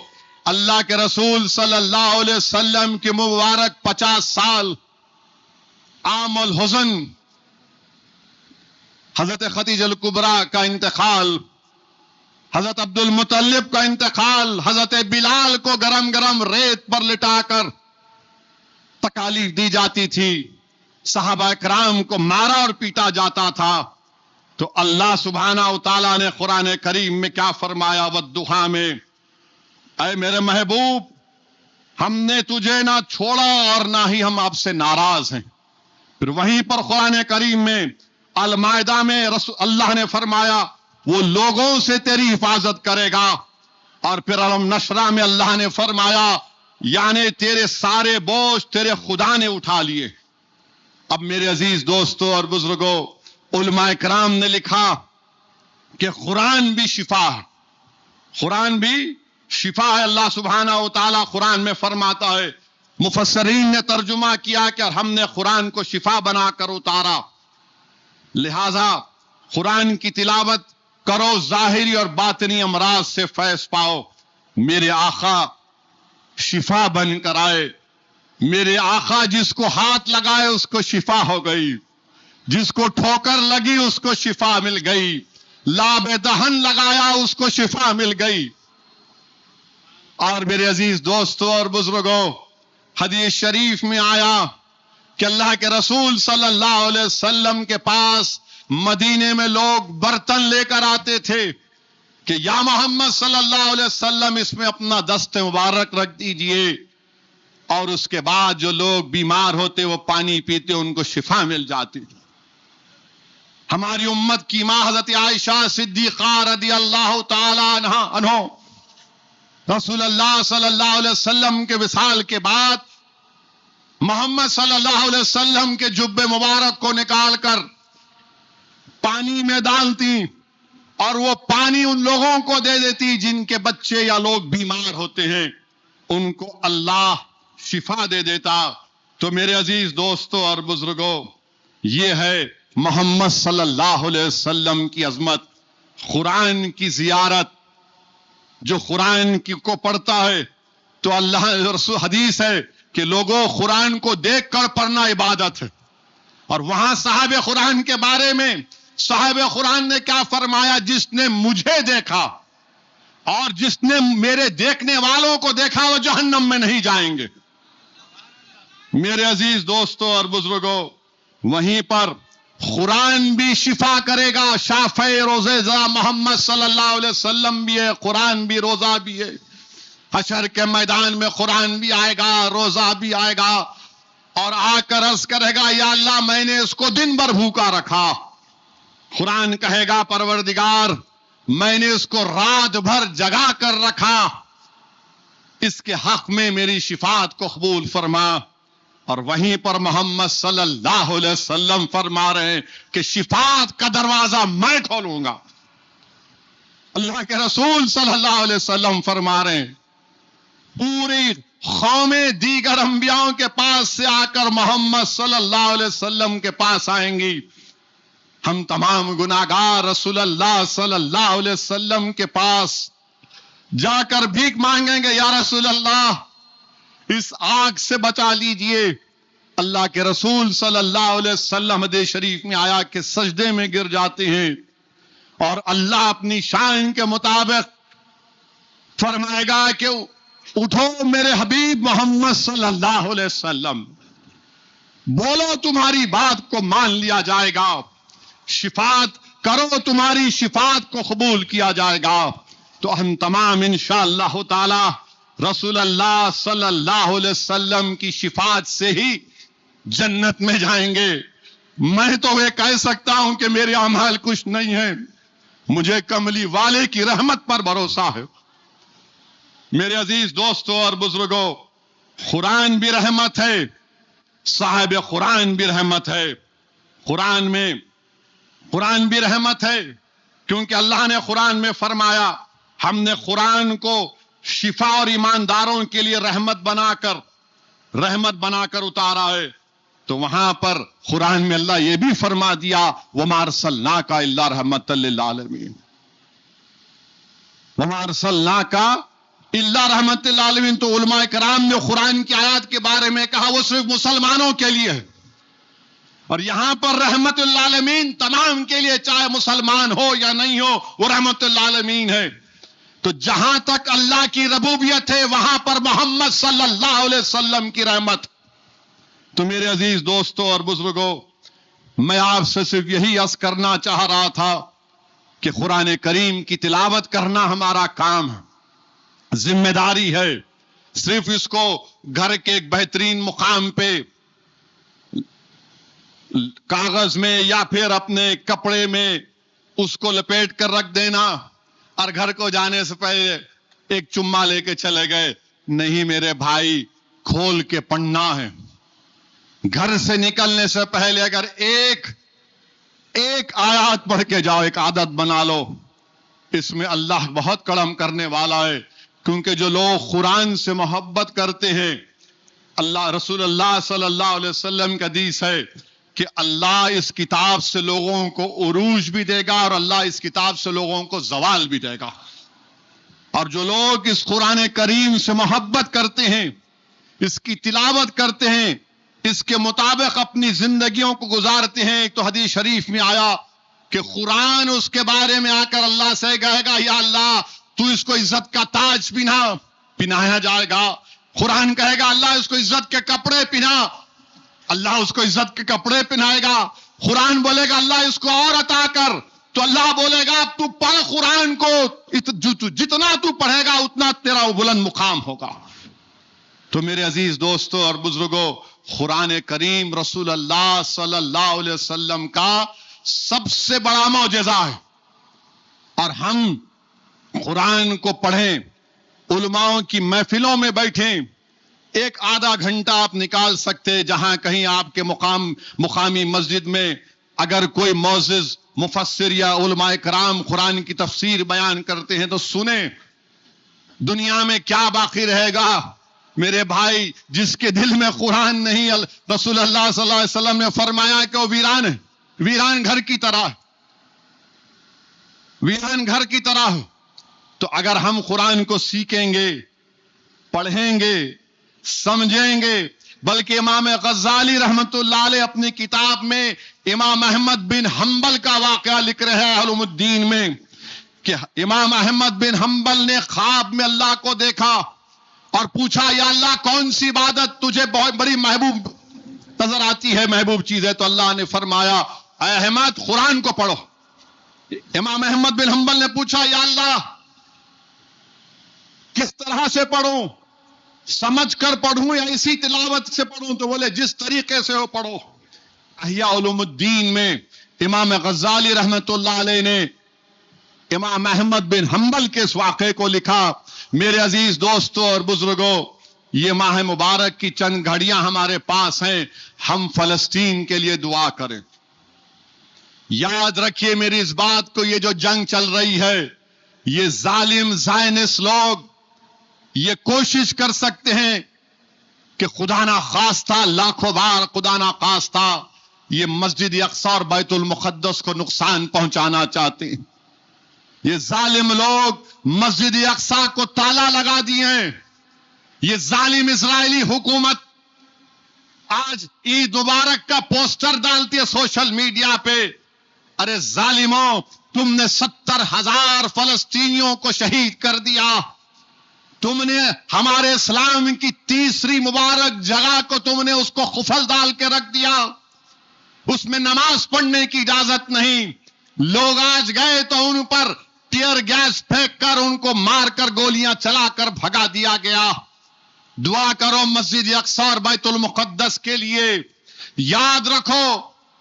اللہ کے رسول صلی اللہ علیہ وسلم کی مبارک 50 سال عام الحزن، حضرت خدیجہ الکبریٰ کا انتقال، حضرت عبد المطلب کا انتقال، حضرت بلال کو گرم گرم ریت پر لٹا کر تکالیف دی جاتی تھی، صحابہ کرام کو مارا اور پیٹا جاتا تھا. تو اللہ سبحانہ و تعالیٰ نے قرآن کریم میں کیا فرمایا؟ والضحیٰ میں، اے میرے محبوب، ہم نے تجھے نہ چھوڑا اور نہ ہی ہم آپ سے ناراض ہیں. پھر وہیں پر قرآن کریم میں المائدہ میں اللہ نے فرمایا وہ لوگوں سے تیری حفاظت کرے گا. اور پھر علم نشرہ میں اللہ نے فرمایا یعنی تیرے سارے بوجھ تیرے خدا نے اٹھا لیے. اب میرے عزیز دوستوں اور بزرگوں، علماء کرام نے لکھا کہ قرآن بھی شفا ہے، قرآن بھی شفا ہے. اللہ سبحانہ و تعالیٰ قرآن میں فرماتا ہے، مفسرین نے ترجمہ کیا کہ ہم نے قرآن کو شفا بنا کر اتارا، لہذا قرآن کی تلاوت کرو، ظاہری اور باطنی امراض سے فیض پاؤ. میرے آقا شفا بن کر آئے. میرے آقا جس کو ہاتھ لگائے اس کو شفا ہو گئی، جس کو ٹھوکر لگی اس کو شفا مل گئی، لاب دہن لگایا اس کو شفا مل گئی. اور میرے عزیز دوستوں اور بزرگوں، حدیث شریف میں آیا کہ اللہ کے رسول صلی اللہ علیہ وسلم کے پاس مدینے میں لوگ برتن لے کر آتے تھے کہ یا محمد صلی اللہ علیہ وسلم اس میں اپنا دست مبارک رکھ دیجئے، اور اس کے بعد جو لوگ بیمار ہوتے وہ پانی پیتے ان کو شفا مل جاتی. ہماری امت کی ماں حضرت عائشہ صدیقہ رضی اللہ تعالی عنہ رسول اللہ صلی اللہ علیہ وسلم کے وصال کے بعد محمد صلی اللہ علیہ وسلم کے جبے مبارک کو نکال کر پانی میں ڈالتی اور وہ پانی ان لوگوں کو دے دیتی جن کے بچے یا لوگ بیمار ہوتے ہیں، ان کو اللہ شفا دے دیتا۔ تو میرے عزیز دوستوں اور بزرگوں، یہ ہے محمد صلی اللہ علیہ وسلم کی عظمت، قرآن کی زیارت۔ جو قرآن کو پڑھتا ہے تو اللہ رسول حدیث ہے کہ لوگوں قرآن کو دیکھ کر پڑھنا عبادت ہے۔ اور وہاں صاحب قرآن کے بارے میں صاحب قرآن نے کیا فرمایا؟ جس نے مجھے دیکھا اور جس نے میرے دیکھنے والوں کو دیکھا وہ جہنم میں نہیں جائیں گے۔ میرے عزیز دوستوں اور بزرگوں، وہیں پر قرآن بھی شفا کرے گا۔ شافع روزے زا محمد صلی اللہ علیہ وسلم بھی ہے، قرآن بھی، روزہ بھی ہے۔ حشر کے میدان میں قرآن بھی آئے گا، روزہ بھی آئے گا، اور آ کر عرض کرے گا یا اللہ میں نے اس کو دن بھر بھوکا رکھا۔ قرآن کہے گا پروردگار میں نے اس کو رات بھر جگا کر رکھا، اس کے حق میں میری شفاعت کو قبول فرما۔ اور وہیں پر محمد صلی اللہ علیہ وسلم فرما رہے ہیں کہ شفاعت کا دروازہ میں کھولوں گا۔ اللہ کے رسول صلی اللہ علیہ وسلم فرما رہے ہیں پوری قومیں دیگر انبیاءوں کے پاس سے آ کر محمد صلی اللہ علیہ وسلم کے پاس آئیں گی۔ ہم تمام گناہگار رسول اللہ صلی اللہ علیہ وسلم کے پاس جا کر بھیک مانگیں گے، یا رسول اللہ اس آگ سے بچا لیجئے۔ اللہ کے رسول صلی اللہ علیہ وسلم حدیث شریف میں آیا کہ سجدے میں گر جاتے ہیں اور اللہ اپنی شان کے مطابق فرمائے گا کہ اٹھو میرے حبیب محمد صلی اللہ علیہ وسلم، بولو تمہاری بات کو مان لیا جائے گا، شفاعت کرو تمہاری شفاعت کو قبول کیا جائے گا۔ تو ہم تمام انشاءاللہ تعالی رسول اللہ صلی اللہ علیہ وسلم کی شفاعت سے ہی جنت میں جائیں گے۔ میں تو یہ کہہ سکتا ہوں کہ میرے اعمال کچھ نہیں ہیں، مجھے کملی والے کی رحمت پر بھروسہ ہے۔ میرے عزیز دوستوں اور بزرگوں، قرآن بھی رحمت ہے، صاحب قرآن بھی رحمت ہے۔ قرآن بھی رحمت ہے کیونکہ اللہ نے قرآن میں فرمایا ہم نے قرآن کو شفا اور ایمانداروں کے لیے رحمت بنا کر اتارا ہے۔ تو وہاں پر قرآن میں اللہ یہ بھی فرما دیا وَمَا أَرْسَلْنَاكَ إِلَّا رَحْمَةً لِّلْعَالَمِينَ، وَمَا أَرْسَلْنَاكَ إِلَّا رَحْمَةً لِّلْعَالَمِينَ۔ تو علماء کرام نے قرآن کی آیات کے بارے میں کہا وہ صرف مسلمانوں کے لیے ہے، اور یہاں پر رحمت للعالمین تمام کے لیے، چاہے مسلمان ہو یا نہیں ہو وہ رحمت للعالمین ہے۔ تو جہاں تک اللہ کی ربوبیت ہے وہاں پر محمد صلی اللہ علیہ وسلم کی رحمت۔ تو میرے عزیز دوستوں اور بزرگوں، میں آپ سے صرف یہی عرض کرنا چاہ رہا تھا کہ قرآن کریم کی تلاوت کرنا ہمارا کام ہے، ذمہ داری ہے۔ صرف اس کو گھر کے ایک بہترین مقام پہ کاغذ میں یا پھر اپنے کپڑے میں اس کو لپیٹ کر رکھ دینا اور گھر کو جانے سے پہلے ایک چمہ لے کے چلے گئے، نہیں میرے بھائی، کھول کے پڑھنا ہے۔ گھر سے نکلنے سے پہلے اگر ایک آیات پڑھ کے جاؤ، ایک عادت بنا لو، اس میں اللہ بہت کرم کرنے والا ہے۔ کیونکہ جو لوگ قرآن سے محبت کرتے ہیں، اللہ رسول اللہ صلی اللہ علیہ وسلم کا حدیث ہے کہ اللہ اس کتاب سے لوگوں کو عروج بھی دے گا اور اللہ اس کتاب سے لوگوں کو زوال بھی دے گا۔ اور جو لوگ اس قرآن کریم سے محبت کرتے ہیں، اس کی تلاوت کرتے ہیں، اس کے مطابق اپنی زندگیوں کو گزارتے ہیں، ایک تو حدیث شریف میں آیا کہ قرآن اس کے بارے میں آ کر اللہ سے کہے گا یا اللہ تو اس کو عزت کا تاج پہنایا جائے گا۔ قرآن کہے گا اللہ اس کو عزت کے کپڑے پہنا، اللہ اس کو عزت کے کپڑے پہنائے گا۔ قرآن بولے گا اللہ اس کو اور عطا کر، تو اللہ بولے گا تو پڑھ قرآن کو، جتنا تو پڑھے گا اتنا تیرا بلند مقام ہوگا۔ تو میرے عزیز دوستوں اور بزرگوں، قرآن کریم رسول اللہ صلی اللہ علیہ وسلم کا سب سے بڑا معجزہ ہے. اور ہم قرآن کو پڑھیں, علماؤں کی محفلوں میں بیٹھیں, ایک آدھا گھنٹہ آپ نکال سکتے جہاں کہیں آپ کے مقامی مسجد میں اگر کوئی معزز مفسر یا علماء کرام قرآن کی تفسیر بیان کرتے ہیں تو سنیں. دنیا میں کیا باقی رہے گا میرے بھائی جس کے دل میں قرآن نہیں؟ رسول اللہ صلی اللہ علیہ وسلم نے فرمایا کہ وہ ویران ہے, ویران گھر کی طرح, ویران گھر کی طرح. تو اگر ہم قرآن کو سیکھیں گے, پڑھیں گے, سمجھیں گے, بلکہ امام غزالی رحمت اللہ علیہ اپنی کتاب میں امام احمد بن حنبل کا واقعہ لکھ رہے ہیں علوم الدین میں کہ امام احمد بن حنبل نے خواب میں اللہ کو دیکھا اور پوچھا یا اللہ کون سی عبادت تجھے بہت بڑی محبوب نظر آتی ہے, محبوب چیز ہے؟ تو اللہ نے فرمایا اے احمد قرآن کو پڑھو. امام احمد بن حنبل نے پوچھا یا اللہ کس طرح سے پڑھوں, سمجھ کر پڑھوں یا اسی تلاوت سے پڑھوں؟ تو بولے جس طریقے سے ہو پڑھو. احیاء علوم الدین میں امام غزالی رحمت اللہ علیہ نے امام احمد بن حنبل کے اس واقعے کو لکھا. میرے عزیز دوستوں اور بزرگوں, یہ ماہ مبارک کی چند گھڑیاں ہمارے پاس ہیں, ہم فلسطین کے لیے دعا کریں. یاد رکھیے میری اس بات کو, یہ جو جنگ چل رہی ہے, یہ ظالم زائنس لوگ یہ کوشش کر سکتے ہیں کہ خدا نہ خواستہ, لاکھوں بار خدا نہ خواستہ, یہ مسجد اقصی اور بیت المقدس کو نقصان پہنچانا چاہتے ہیں. یہ ظالم لوگ مسجد اقصی کو تالا لگا دیے ہیں. یہ ظالم اسرائیلی حکومت آج عید مبارک کا پوسٹر ڈالتی ہے سوشل میڈیا پہ. ارے ظالموں, تم نے 70,000 فلسطینیوں کو شہید کر دیا. تم نے ہمارے اسلام کی تیسری مبارک جگہ کو تم نے اس کو خفل ڈال کے رکھ دیا. اس میں نماز پڑھنے کی اجازت نہیں. لوگ آج گئے تو ان پر ٹیئر گیس پھینک کر, ان کو مار کر, گولیاں چلا کر بھگا دیا گیا. دعا کرو مسجد اقصی اور بیت المقدس کے لیے. یاد رکھو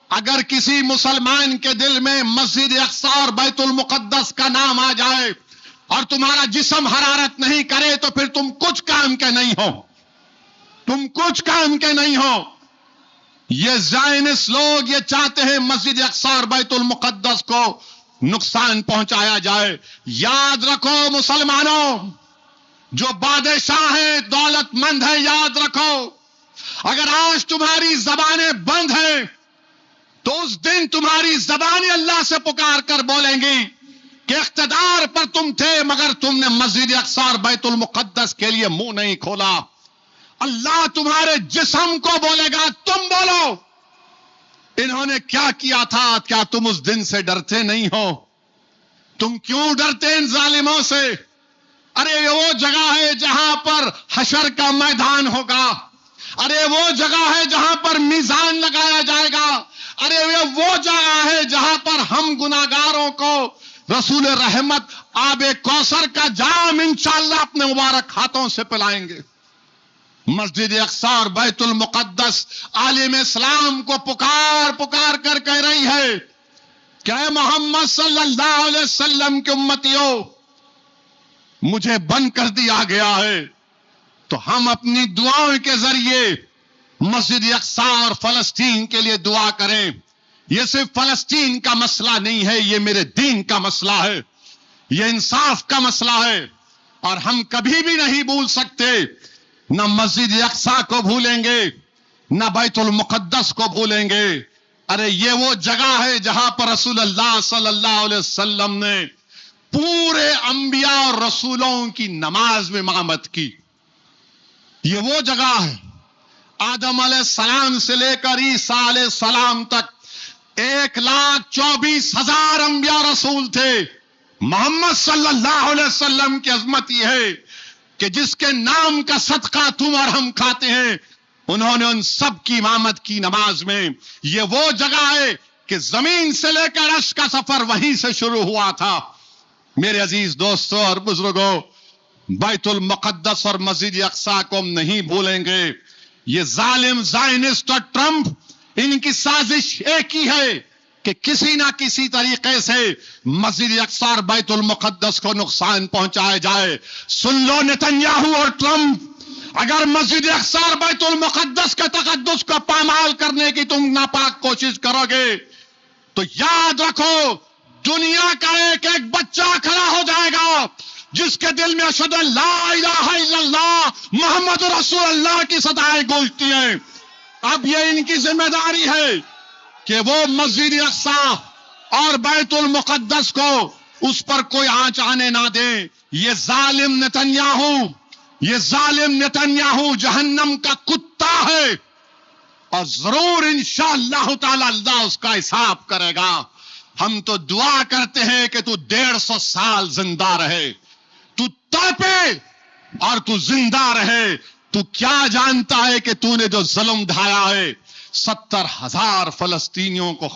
اگر کسی مسلمان کے دل میں مسجد اقصی اور بیت المقدس کا نام آ جائے اور تمہارا جسم حرارت نہیں کرے تو پھر تم کچھ کام کے نہیں ہو, تم کچھ کام کے نہیں ہو. یہ زائنس لوگ یہ چاہتے ہیں مسجد اقصی اور بیت المقدس کو نقصان پہنچایا جائے. یاد رکھو مسلمانوں, جو بادشاہ ہیں دولت مند ہیں, یاد رکھو اگر آج تمہاری زبانیں بند ہیں تو اس دن تمہاری زبانیں اللہ سے پکار کر بولیں گی کہ اقتدار پر تم تھے مگر تم نے مسجد اقصی اور بیت المقدس کے لیے منہ نہیں کھولا. اللہ تمہارے جسم کو بولے گا تم بولو انہوں نے کیا کیا تھا. کیا تم اس دن سے ڈرتے نہیں ہو؟ تم کیوں ڈرتے ان ظالموں سے؟ ارے یہ وہ جگہ ہے جہاں پر حشر کا میدان ہوگا. ارے وہ جگہ ہے جہاں پر میزان لگایا جائے گا. ارے یہ وہ جگہ ہے جہاں پر ہم گناہگاروں کو رسول رحمت آب کوثر کا جام انشاءاللہ اپنے مبارک ہاتھوں سے پلائیں گے. مسجد اقصی اور بیت المقدس عالم اسلام کو پکار پکار کر کہہ رہی ہے کہ اے محمد صلی اللہ علیہ وسلم کے امتیوں, مجھے بند کر دیا گیا ہے. تو ہم اپنی دعاؤں کے ذریعے مسجد اقصی اور فلسطین کے لیے دعا کریں. یہ صرف فلسطین کا مسئلہ نہیں ہے, یہ میرے دین کا مسئلہ ہے, یہ انصاف کا مسئلہ ہے. اور ہم کبھی بھی نہیں بھول سکتے, نہ مسجد اقصی کو بھولیں گے, نہ بیت المقدس کو بھولیں گے. ارے یہ وہ جگہ ہے جہاں پر رسول اللہ صلی اللہ علیہ وسلم نے پورے انبیاء اور رسولوں کی نماز میں امامت کی. یہ وہ جگہ ہے. آدم علیہ السلام سے لے کر عیسیٰ علیہ السلام تک 1,24,000 انبیاء رسول تھے. محمد صلی اللہ علیہ وسلم کی عظمت یہ ہے کہ جس کے نام کا صدقہ تم اور ہم کھاتے ہیں, انہوں نے ان سب کی امامت کی نماز میں. یہ وہ جگہ ہے کہ زمین سے لے کر عرش کا سفر وہیں سے شروع ہوا تھا. میرے عزیز دوستوں اور بزرگوں, بیت المقدس اور مسجد اقصی کو ہم نہیں بھولیں گے. یہ ظالم زائنسٹ اور ٹرمپ, ان کی سازش ایک ہی ہے کہ کسی نہ کسی طریقے سے مسجد اقصی اور بیت المقدس کو نقصان پہنچایا جائے. سن لو نتنیاہو اور ٹرمپ، اگر مسجد اقصی اور بیت المقدس کے تقدس کو پامال کرنے کی تم ناپاک کوشش کرو گے تو یاد رکھو دنیا کا ایک ایک بچہ کھڑا ہو جائے گا جس کے دل میں اشہد ان لا الہ الا اللہ محمد رسول اللہ کی صدائیں گونجتی ہیں. اب یہ ان کی ذمہ داری ہے کہ وہ مسجد اقصی اور بیت المقدس کو اس پر کوئی آنچ آنے نہ دیں. یہ ظالم نتنیاہو جہنم کا کتا ہے اور ضرور انشاءاللہ تعالی اللہ اس کا حساب کرے گا. ہم تو دعا کرتے ہیں کہ تو 150 سال زندہ رہے، تو تڑپے اور تو زندہ رہے. تو کیا جانتا ہے کہ تو نے جو ظلم ڈھایا ہے، 70,000 فلسطینیوں کو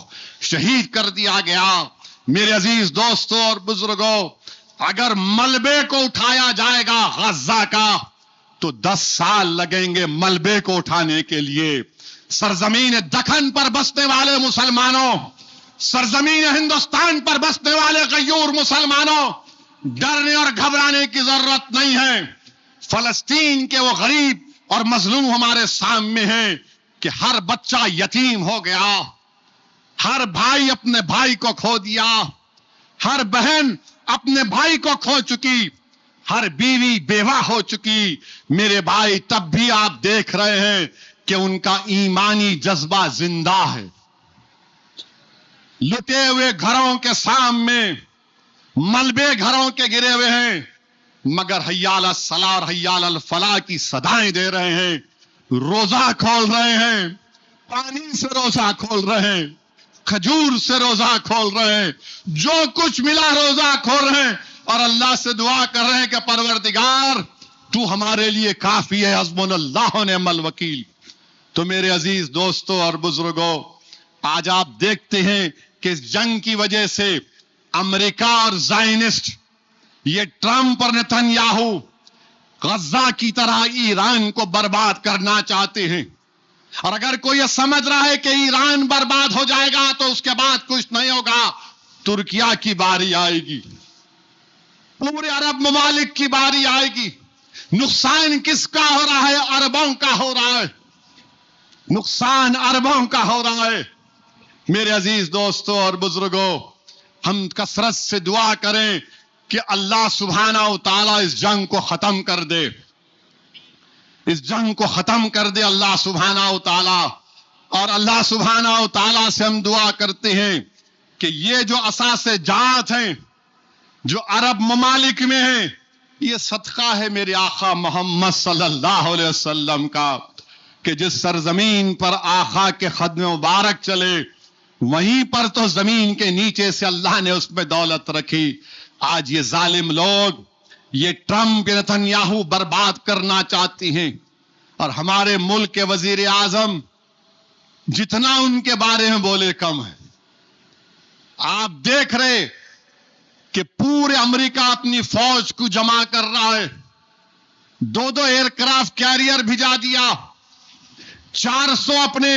شہید کر دیا گیا. میرے عزیز دوستوں اور بزرگوں، اگر ملبے کو اٹھایا جائے گا غزہ کا تو 10 سال لگیں گے ملبے کو اٹھانے کے لیے. سرزمین دکن پر بسنے والے مسلمانوں، سرزمین ہندوستان پر بسنے والے غیور مسلمانوں، ڈرنے اور گھبرانے کی ضرورت نہیں ہے. فلسطین کے وہ غریب اور مظلوم ہمارے سامنے ہیں کہ ہر بچہ یتیم ہو گیا، ہر بھائی اپنے بھائی کو کھو دیا، ہر بہن اپنے بھائی کو کھو چکی، ہر بیوی بیوہ ہو چکی. میرے بھائی تب بھی آپ دیکھ رہے ہیں کہ ان کا ایمانی جذبہ زندہ ہے. لٹے ہوئے گھروں کے سامنے ملبے گھروں کے گرے ہوئے ہیں مگر حی علی الصلاۃ اور حی علی الفلاح کی صدائیں دے رہے ہیں. روزہ کھول رہے ہیں، پانی سے روزہ کھول رہے ہیں، کھجور سے روزہ کھول رہے ہیں، جو کچھ ملا روزہ کھول رہے ہیں اور اللہ سے دعا کر رہے ہیں کہ پروردگار تو ہمارے لیے کافی ہے، حسبنا اللہ و نعم الوکیل. تو میرے عزیز دوستوں اور بزرگوں، آج آپ دیکھتے ہیں کہ اس جنگ کی وجہ سے امریکہ اور زائنسٹ، یہ ٹرمپ اور نتنیاہو غزہ کی طرح ایران کو برباد کرنا چاہتے ہیں. اور اگر کوئی یہ سمجھ رہا ہے کہ ایران برباد ہو جائے گا تو اس کے بعد کچھ نہیں ہوگا، ترکیہ کی باری آئے گی، پورے عرب ممالک کی باری آئے گی. نقصان کس کا ہو رہا ہے؟ عربوں کا ہو رہا ہے، نقصان عربوں کا ہو رہا ہے. میرے عزیز دوستوں اور بزرگوں، ہم کثرت سے دعا کریں کہ اللہ سبحانہ و تعالی اس جنگ کو ختم کر دے، اس جنگ کو ختم کر دے اللہ سبحانہ و تعالی. اور اللہ سبحانہ و تعالی سے ہم دعا کرتے ہیں کہ یہ جو اساسِ جات ہیں جو عرب ممالک میں ہیں، یہ صدقہ ہے میرے آقا محمد صلی اللہ علیہ وسلم کا کہ جس سرزمین پر آقا کے قدم مبارک چلے وہیں پر تو زمین کے نیچے سے اللہ نے اس میں دولت رکھی. آج یہ ظالم لوگ، یہ ٹرمپ نتنیاہو برباد کرنا چاہتی ہیں اور ہمارے ملک کے وزیر اعظم جتنا ان کے بارے میں بولے کم ہے. آپ دیکھ رہے کہ پورے امریکہ اپنی فوج کو جمع کر رہا ہے، 2 ایئر کرافٹ کیریئر بھیجا دیا، 400 اپنے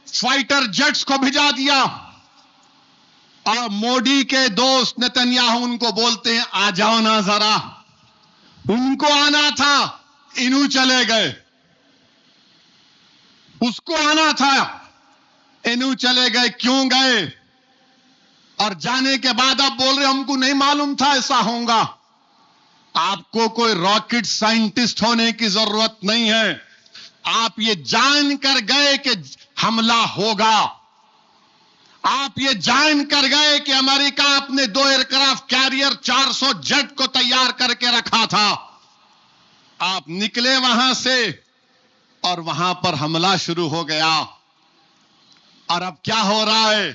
فائٹر جیٹس کو بھیجا دیا. اور مودی کے دوست نتنیاہو ان کو بولتے ہیں آ جاؤ نا ذرا. ان کو آنا تھا، انہوں چلے گئے. اس کو آنا تھا، انہوں چلے گئے. کیوں گئے؟ اور جانے کے بعد اب بول رہے ہم کو نہیں معلوم تھا ایسا ہوگا. آپ کو کوئی راکٹ سائنٹسٹ ہونے کی ضرورت نہیں ہے، آپ یہ جان کر گئے کہ حملہ ہوگا. آپ یہ جان کر گئے کہ امریکہ اپنے 2 ایئر کرافٹ کیریئر 400 جیٹ کو تیار کر کے رکھا تھا. آپ نکلے وہاں سے اور وہاں پر حملہ شروع ہو گیا. اور اب کیا ہو رہا ہے؟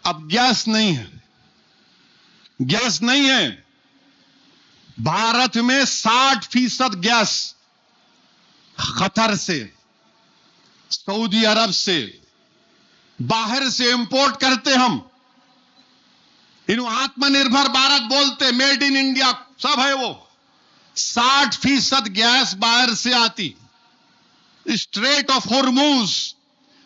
اب گیس نہیں ہے، گیس نہیں ہے. بھارت میں 60% گیس قطر سے، سعودی عرب سے، باہر سے امپورٹ کرتے. ہم انہوں آتم نربھر بھارت بولتے، میڈ ان انڈیا سب ہے. وہ 60% گیس باہر سے آتی. اسٹریٹ آف ہرموز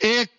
1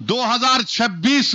2026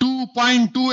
2.2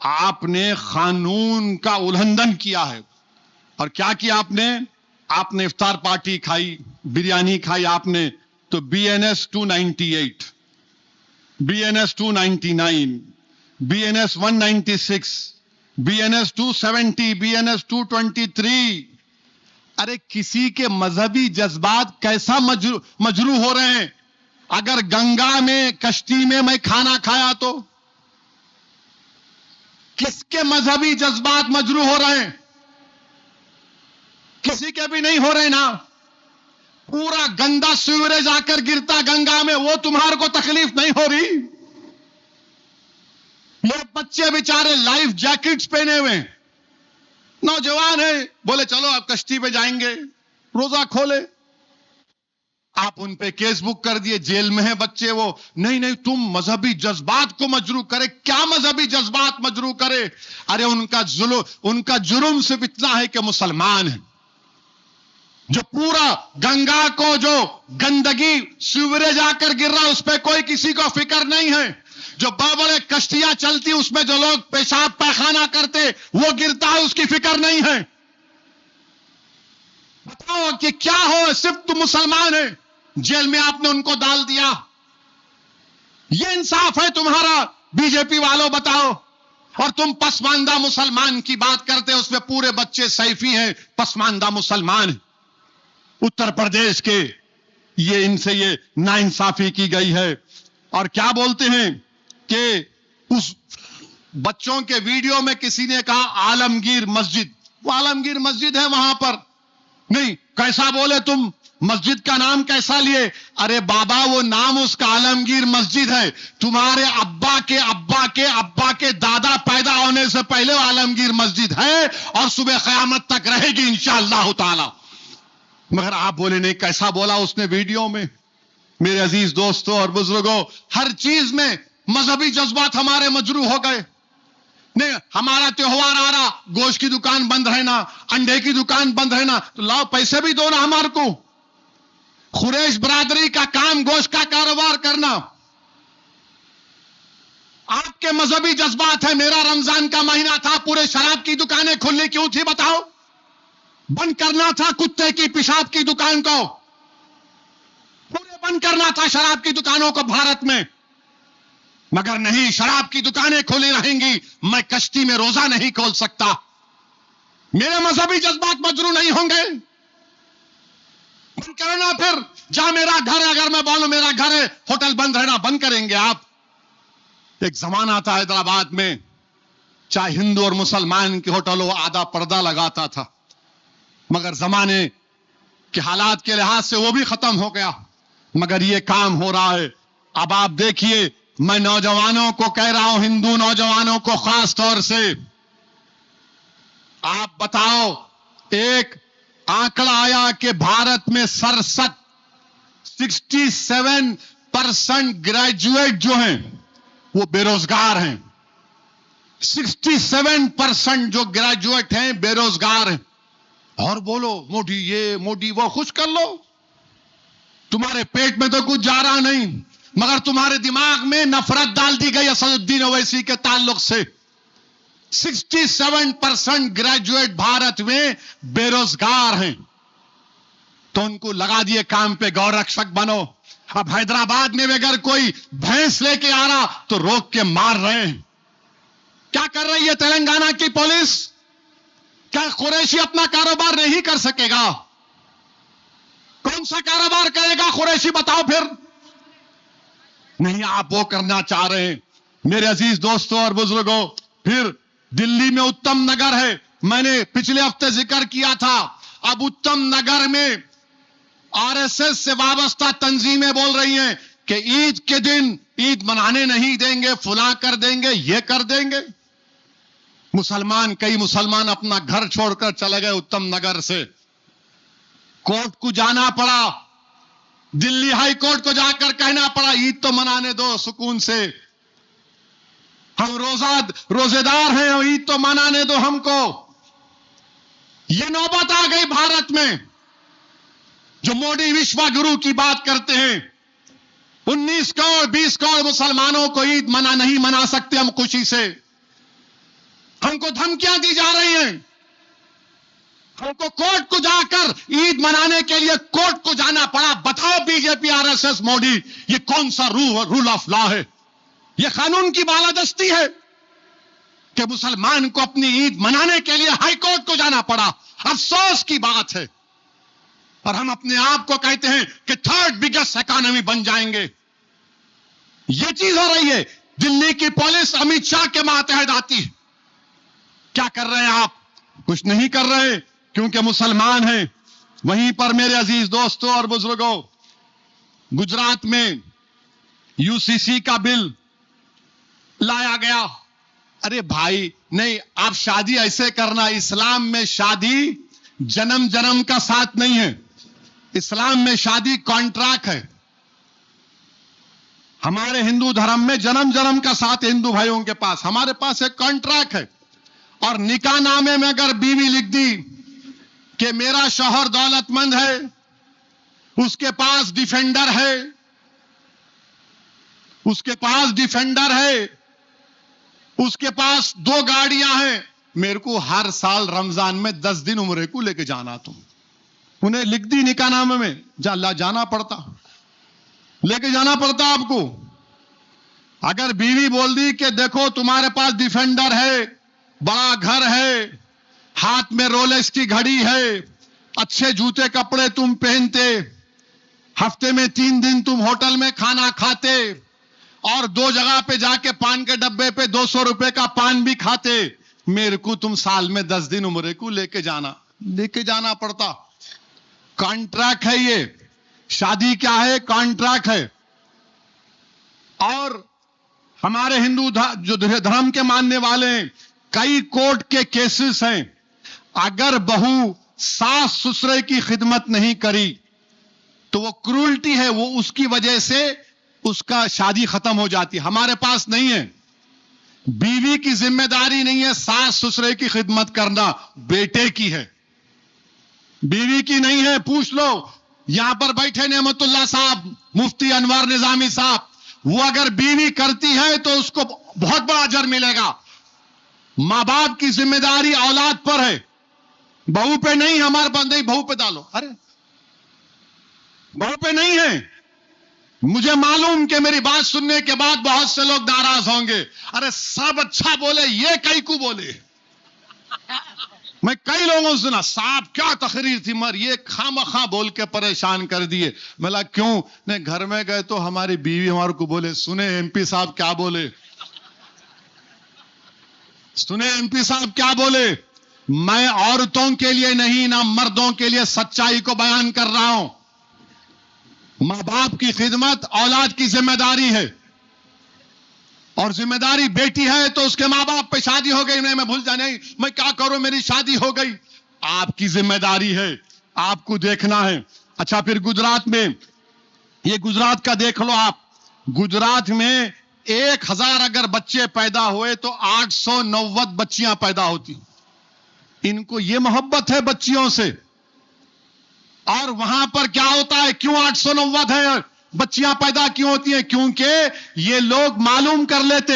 آپ نے قانون کا الگھن کیا ہے. اور کیا کیا آپ نے افطار پارٹی کھائی, بریانی کھائی آپ نے, تو BNS 298, BNS 299, BNS 196, BNS 270, BNS 223. ارے کسی کے مذہبی جذبات کیسا مجروح ہو رہے ہیں؟ اگر گنگا میں کشتی میں کھانا کھایا تو کس کے مذہبی جذبات مجروح ہو رہے ہیں؟ کسی کے بھی نہیں ہو رہے نا. پورا گندا سیوریج آ کر گرتا گنگا میں, وہ تمہارے کو تکلیف نہیں ہو رہی؟ یہ بچے بیچارے لائف جیکٹس پہنے ہوئے, نوجوان ہیں, بولے چلو آپ کشتی پہ جائیں گے, روزہ کھولے. آپ ان پہ کیس بک کر دیے, جیل میں ہیں بچے. وہ نہیں تم مذہبی جذبات کو مجروح کرے. کیا مذہبی جذبات مجروح کرے؟ ارے ان کا جرم صرف اتنا ہے کہ مسلمان ہیں. جو پورا گنگا کو جو گندگی سیوریج آ کر گر رہا اس پہ کوئی کسی کو فکر نہیں ہے. جو بڑے کشتیاں چلتی اس میں جو لوگ پیشاب پیخانہ کرتے وہ گرتا ہے, اس کی فکر نہیں ہے. بتاؤ کہ کیا ہو, صرف تم مسلمان ہیں, جیل میں آپ نے ان کو ڈال دیا. یہ انصاف ہے تمہارا؟ BJP والوں بتاؤ. اور تم پسماندہ مسلمان کی بات کرتے, اس میں پورے بچے سیفی ہیں, پسماندہ مسلمان ہیں. اتر پردیش کے ان سے یہ ناانصافی کی گئی ہے. اور کیا بولتے ہیں کہ اس بچوں کے ویڈیو میں کسی نے کہا عالمگیر مسجد. وہ عالمگیر مسجد ہے وہاں پر نہیں. کیسا بولے تم, مسجد کا نام کیسا لیے؟ ارے بابا وہ نام اس کا عالمگیر مسجد ہے. تمہارے ابا کے ابا کے ابا کے دادا پیدا ہونے سے پہلے عالمگیر مسجد ہے اور صبح قیامت تک رہے گی انشاءاللہ تعالی. مگر آپ بولے نہیں, کیسا بولا اس نے ویڈیو میں؟ میرے عزیز دوستوں اور بزرگوں, ہر چیز میں مذہبی جذبات ہمارے مجروح ہو گئے. نہیں, ہمارا تہوار آ رہا, گوشت کی دکان بند رہنا, انڈے کی دکان بند رہنا, تو لاؤ پیسے بھی دو نا ہمارے کو. قریش برادری کا کام گوشت کا کاروبار کرنا. آپ کے مذہبی جذبات ہیں. میرا رمضان کا مہینہ تھا, پورے شراب کی دکانیں کھلی کیوں تھی بتاؤ؟ بند کرنا تھا کتے کی پیشاب کی دکان کو, پورے بند کرنا تھا شراب کی دکانوں کو بھارت میں. مگر نہیں, شراب کی دکانیں کھلی رہیں گی, میں کشتی میں روزہ نہیں کھول سکتا. میرے مذہبی جذبات مجروح نہیں ہوں گے؟ بند کرنا پھر. جا میرا گھر ہے, اگر میں بولوں میرا گھر ہے, ہوٹل بند رہنا, بند کریں گے آپ؟ ایک زمانہ تھا حیدرآباد میں, چاہے ہندو اور مسلمان کے ہوٹل ہو, آدھا پردہ لگاتا تھا. مگر زمانے کے حالات کے لحاظ سے وہ بھی ختم ہو گیا. مگر یہ کام ہو رہا ہے. اب آپ دیکھیے, میں نوجوانوں کو کہہ رہا ہوں, ہندو نوجوانوں کو خاص طور سے, آپ بتاؤ, ایک آنکڑا آیا کہ بھارت میں 67% گریجویٹ جو ہیں وہ بے روزگار ہیں. 67% جو گریجویٹ ہیں بے روزگار ہیں. اور بولو موڈی یہ موڈی وہ, خوش کر لو, تمہارے پیٹ میں تو کچھ جا رہا نہیں, مگر تمہارے دماغ میں نفرت ڈال دی گئی اسد الدین اویسی کے تعلق سے. 67% گریجویٹ بھارت میں بے روزگار ہیں, تو ان کو لگا دیے کام پہ, گورکشک بنو. اب حیدرآباد میں اگر کوئی بھینس لے کے آ رہا تو روک کے مار رہے ہیں. کیا کر رہی ہے تلنگانہ کی پولیس؟ کیا قریشی اپنا کاروبار نہیں کر سکے گا؟ کون سا کاروبار کرے گا قریشی بتاؤ پھر؟ نہیں, آپ وہ کرنا چاہ رہے ہیں. میرے عزیز دوستوں اور بزرگوں, پھر دلی میں اتم نگر ہے, میں نے پچھلے ہفتے ذکر کیا تھا. اب اتم نگر میں RSS سے وابستہ تنظیمیں بول رہی ہیں کہ عید کے دن عید منانے نہیں دیں گے, فلاں کر دیں گے, یہ کر دیں گے. کئی مسلمان اپنا گھر چھوڑ کر چلے گئے اتم نگر سے. کورٹ کو جانا پڑا, دلی ہائی کورٹ کو جا کر کہنا پڑا عید تو منانے دو سکون سے, ہم روزے دار ہیں, عید تو منانے دو ہم کو. یہ نوبت آ گئی بھارت میں. جو موڈی وشوا گرو کی بات کرتے ہیں, 19 کروڑ 20 کروڑ مسلمانوں کو عید نہیں منا سکتے ہم خوشی سے. ہم کو دھمکیاں دی جا رہی ہیں. ہم کو کورٹ کو جا کر عید منانے کے لیے کورٹ کو جانا پڑا. بتاؤ بی جے پی، آر ایس ایس، مودی، یہ کون سا رول آف لا ہے؟ یہ قانون کی بالادستی ہے کہ مسلمان کو اپنی عید منانے کے لیے ہائی کورٹ کو جانا پڑا. افسوس کی بات ہے. اور ہم اپنے آپ کو کہتے ہیں کہ تھرڈ بگیسٹ اکانومی بن جائیں گے. یہ چیز ہو رہی ہے. دلی کی پولیس امت شاہ کے ماتحت آتی ہے. کیا کر رہے ہیں آپ؟ کچھ نہیں کر رہے کیونکہ مسلمان ہیں. وہیں پر میرے عزیز دوستوں اور بزرگوں، گجرات میں یو سی سی کا بل لایا گیا. ارے بھائی نہیں، آپ شادی ایسے کرنا. اسلام میں شادی جنم جنم کا ساتھ نہیں ہے. اسلام میں شادی کانٹریکٹ ہے. ہمارے ہندو دھرم میں جنم جنم کا ساتھ ہندو بھائیوں کے پاس، ہمارے پاس ایک کانٹریکٹ ہے. اور نکاح نامے میں اگر بیوی لکھ دی کہ میرا شوہر دولت مند ہے، اس کے پاس ڈیفینڈر ہے، اس کے پاس ڈیفینڈر ہے، اس کے پاس 2 گاڑیاں ہیں، میرے کو ہر سال رمضان میں 10 دن عمرے کو لے کے جانا. تم انہیں لکھ دی نکاح نامے میں، جانا پڑتا، لے کے جانا پڑتا آپ کو. اگر بیوی بول دی کہ دیکھو تمہارے پاس ڈیفینڈر ہے، بڑا گھر ہے، ہاتھ میں رولیکس کی گھڑی ہے، اچھے جوتے کپڑے تم پہنتے، ہفتے میں 3 دن تم ہوٹل میں کھانا کھاتے، اور 2 جگہ پہ جا کے پان کے ڈبے پہ 200 روپے کا پان بھی کھاتے، میرے کو تم سال میں 10 دن عمرے کو لے کے جانا پڑتا. کانٹریکٹ ہے یہ. شادی کیا ہے؟ کانٹریکٹ ہے. اور ہمارے ہندو جو دھرم کے ماننے والے ہیں، کئی کورٹ کے کیسز ہیں. اگر بہو ساس سسرے کی خدمت نہیں کری تو وہ کرولٹی ہے، وہ اس کی وجہ سے اس کا شادی ختم ہو جاتی. ہمارے پاس نہیں ہے. بیوی کی ذمہ داری نہیں ہے ساس سسرے کی خدمت کرنا، بیٹے کی ہے، بیوی کی نہیں ہے. پوچھ لو یہاں پر بیٹھے نعمت اللہ صاحب، مفتی انور نظامی صاحب، وہ اگر بیوی کرتی ہے تو اس کو بہت بڑا اجر ملے گا. ماں باپ کی ذمہ داری اولاد پر ہے، بہو پہ نہیں. ہمارے پاس نہیں، بہو پہ ڈالو. ارے بہو پہ نہیں ہے. مجھے معلوم کہ میری بات سننے کے بعد بہت سے لوگ ناراض ہوں گے. ارے سب اچھا بولے، یہ کئی کو بولے. میں کئی لوگوں سے سنا، صاحب کیا تقریر تھی، مر یہ خامخواہ بول کے پریشان کر دیے. میں لگا کیوں؟ نہیں، گھر میں گئے تو ہماری بیوی ہمارے کو بولے، سنے ایم پی صاحب کیا بولے، سنے ایم پی صاحب کیا بولے. میں عورتوں کے لیے نہیں، نہ مردوں کے لیے سچائی کو بیان کر رہا ہوں. ماں باپ کی خدمت اولاد کی ذمہ داری ہے، اور ذمہ داری بیٹی ہے تو اس کے ماں باپ پہ شادی ہو گئی، میں بھول جانے، میں کیا کروں، میری شادی ہو گئی. آپ کی ذمہ داری ہے، آپ کو دیکھنا ہے. اچھا پھر گجرات میں، یہ گجرات کا دیکھ لو آپ. گجرات میں 1000 اگر بچے پیدا ہوئے تو 890 بچیاں پیدا ہوتی. ان کو یہ محبت ہے بچیوں سے. اور وہاں پر کیا ہوتا ہے، کیوں 890 ہے بچیاں پیدا کیوں ہوتی ہیں؟ کیونکہ یہ لوگ معلوم کر لیتے،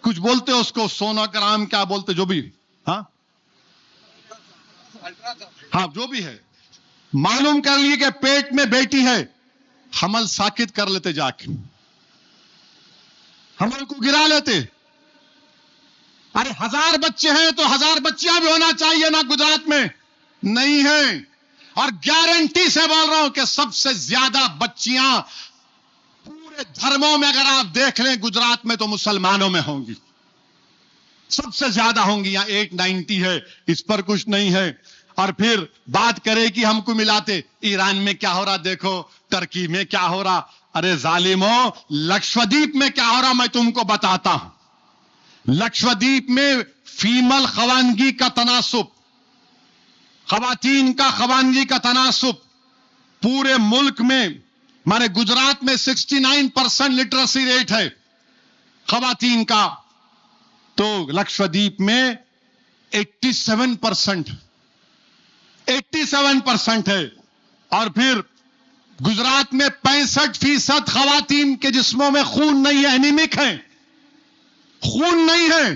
کچھ بولتے اس کو سونوگرام کیا بولتے، جو بھی، ہاں جو بھی ہے، معلوم کر لیے کہ پیٹ میں بیٹی ہے، حمل ساکت کر لیتے، جا کے حمل کو گرا لیتے. ارے 1000 بچے ہیں تو 1000 بچیاں بھی ہونا چاہیے نا. گجرات میں نہیں ہے. اور گارنٹی سے بول رہا ہوں کہ سب سے زیادہ بچیاں پورے دھرموں میں اگر آپ دیکھ لیں گجرات میں تو مسلمانوں میں ہوں گی، سب سے زیادہ ہوں گی. یہاں 890 ہے، اس پر کچھ نہیں ہے. اور پھر بات کرے کہ ہم کو ملاتے، ایران میں کیا ہو رہا دیکھو، ترکی میں کیا ہو رہا. ارے ظالموں، لکشدیپ میں کیا ہو رہا میں تم کو بتاتا ہوں. لکشدیپ میں فیمل خواندگی کا تناسب، خواتین کا خواندگی کا تناسب پورے ملک میں، ہمارے گجرات میں 69% لٹریسی ریٹ ہے خواتین کا، تو لکشدیپ میں 87% ہے. اور پھر گجرات میں 65% خواتین کے جسموں میں خون نہیں ہے، اینیمک ہے، خون نہیں ہے.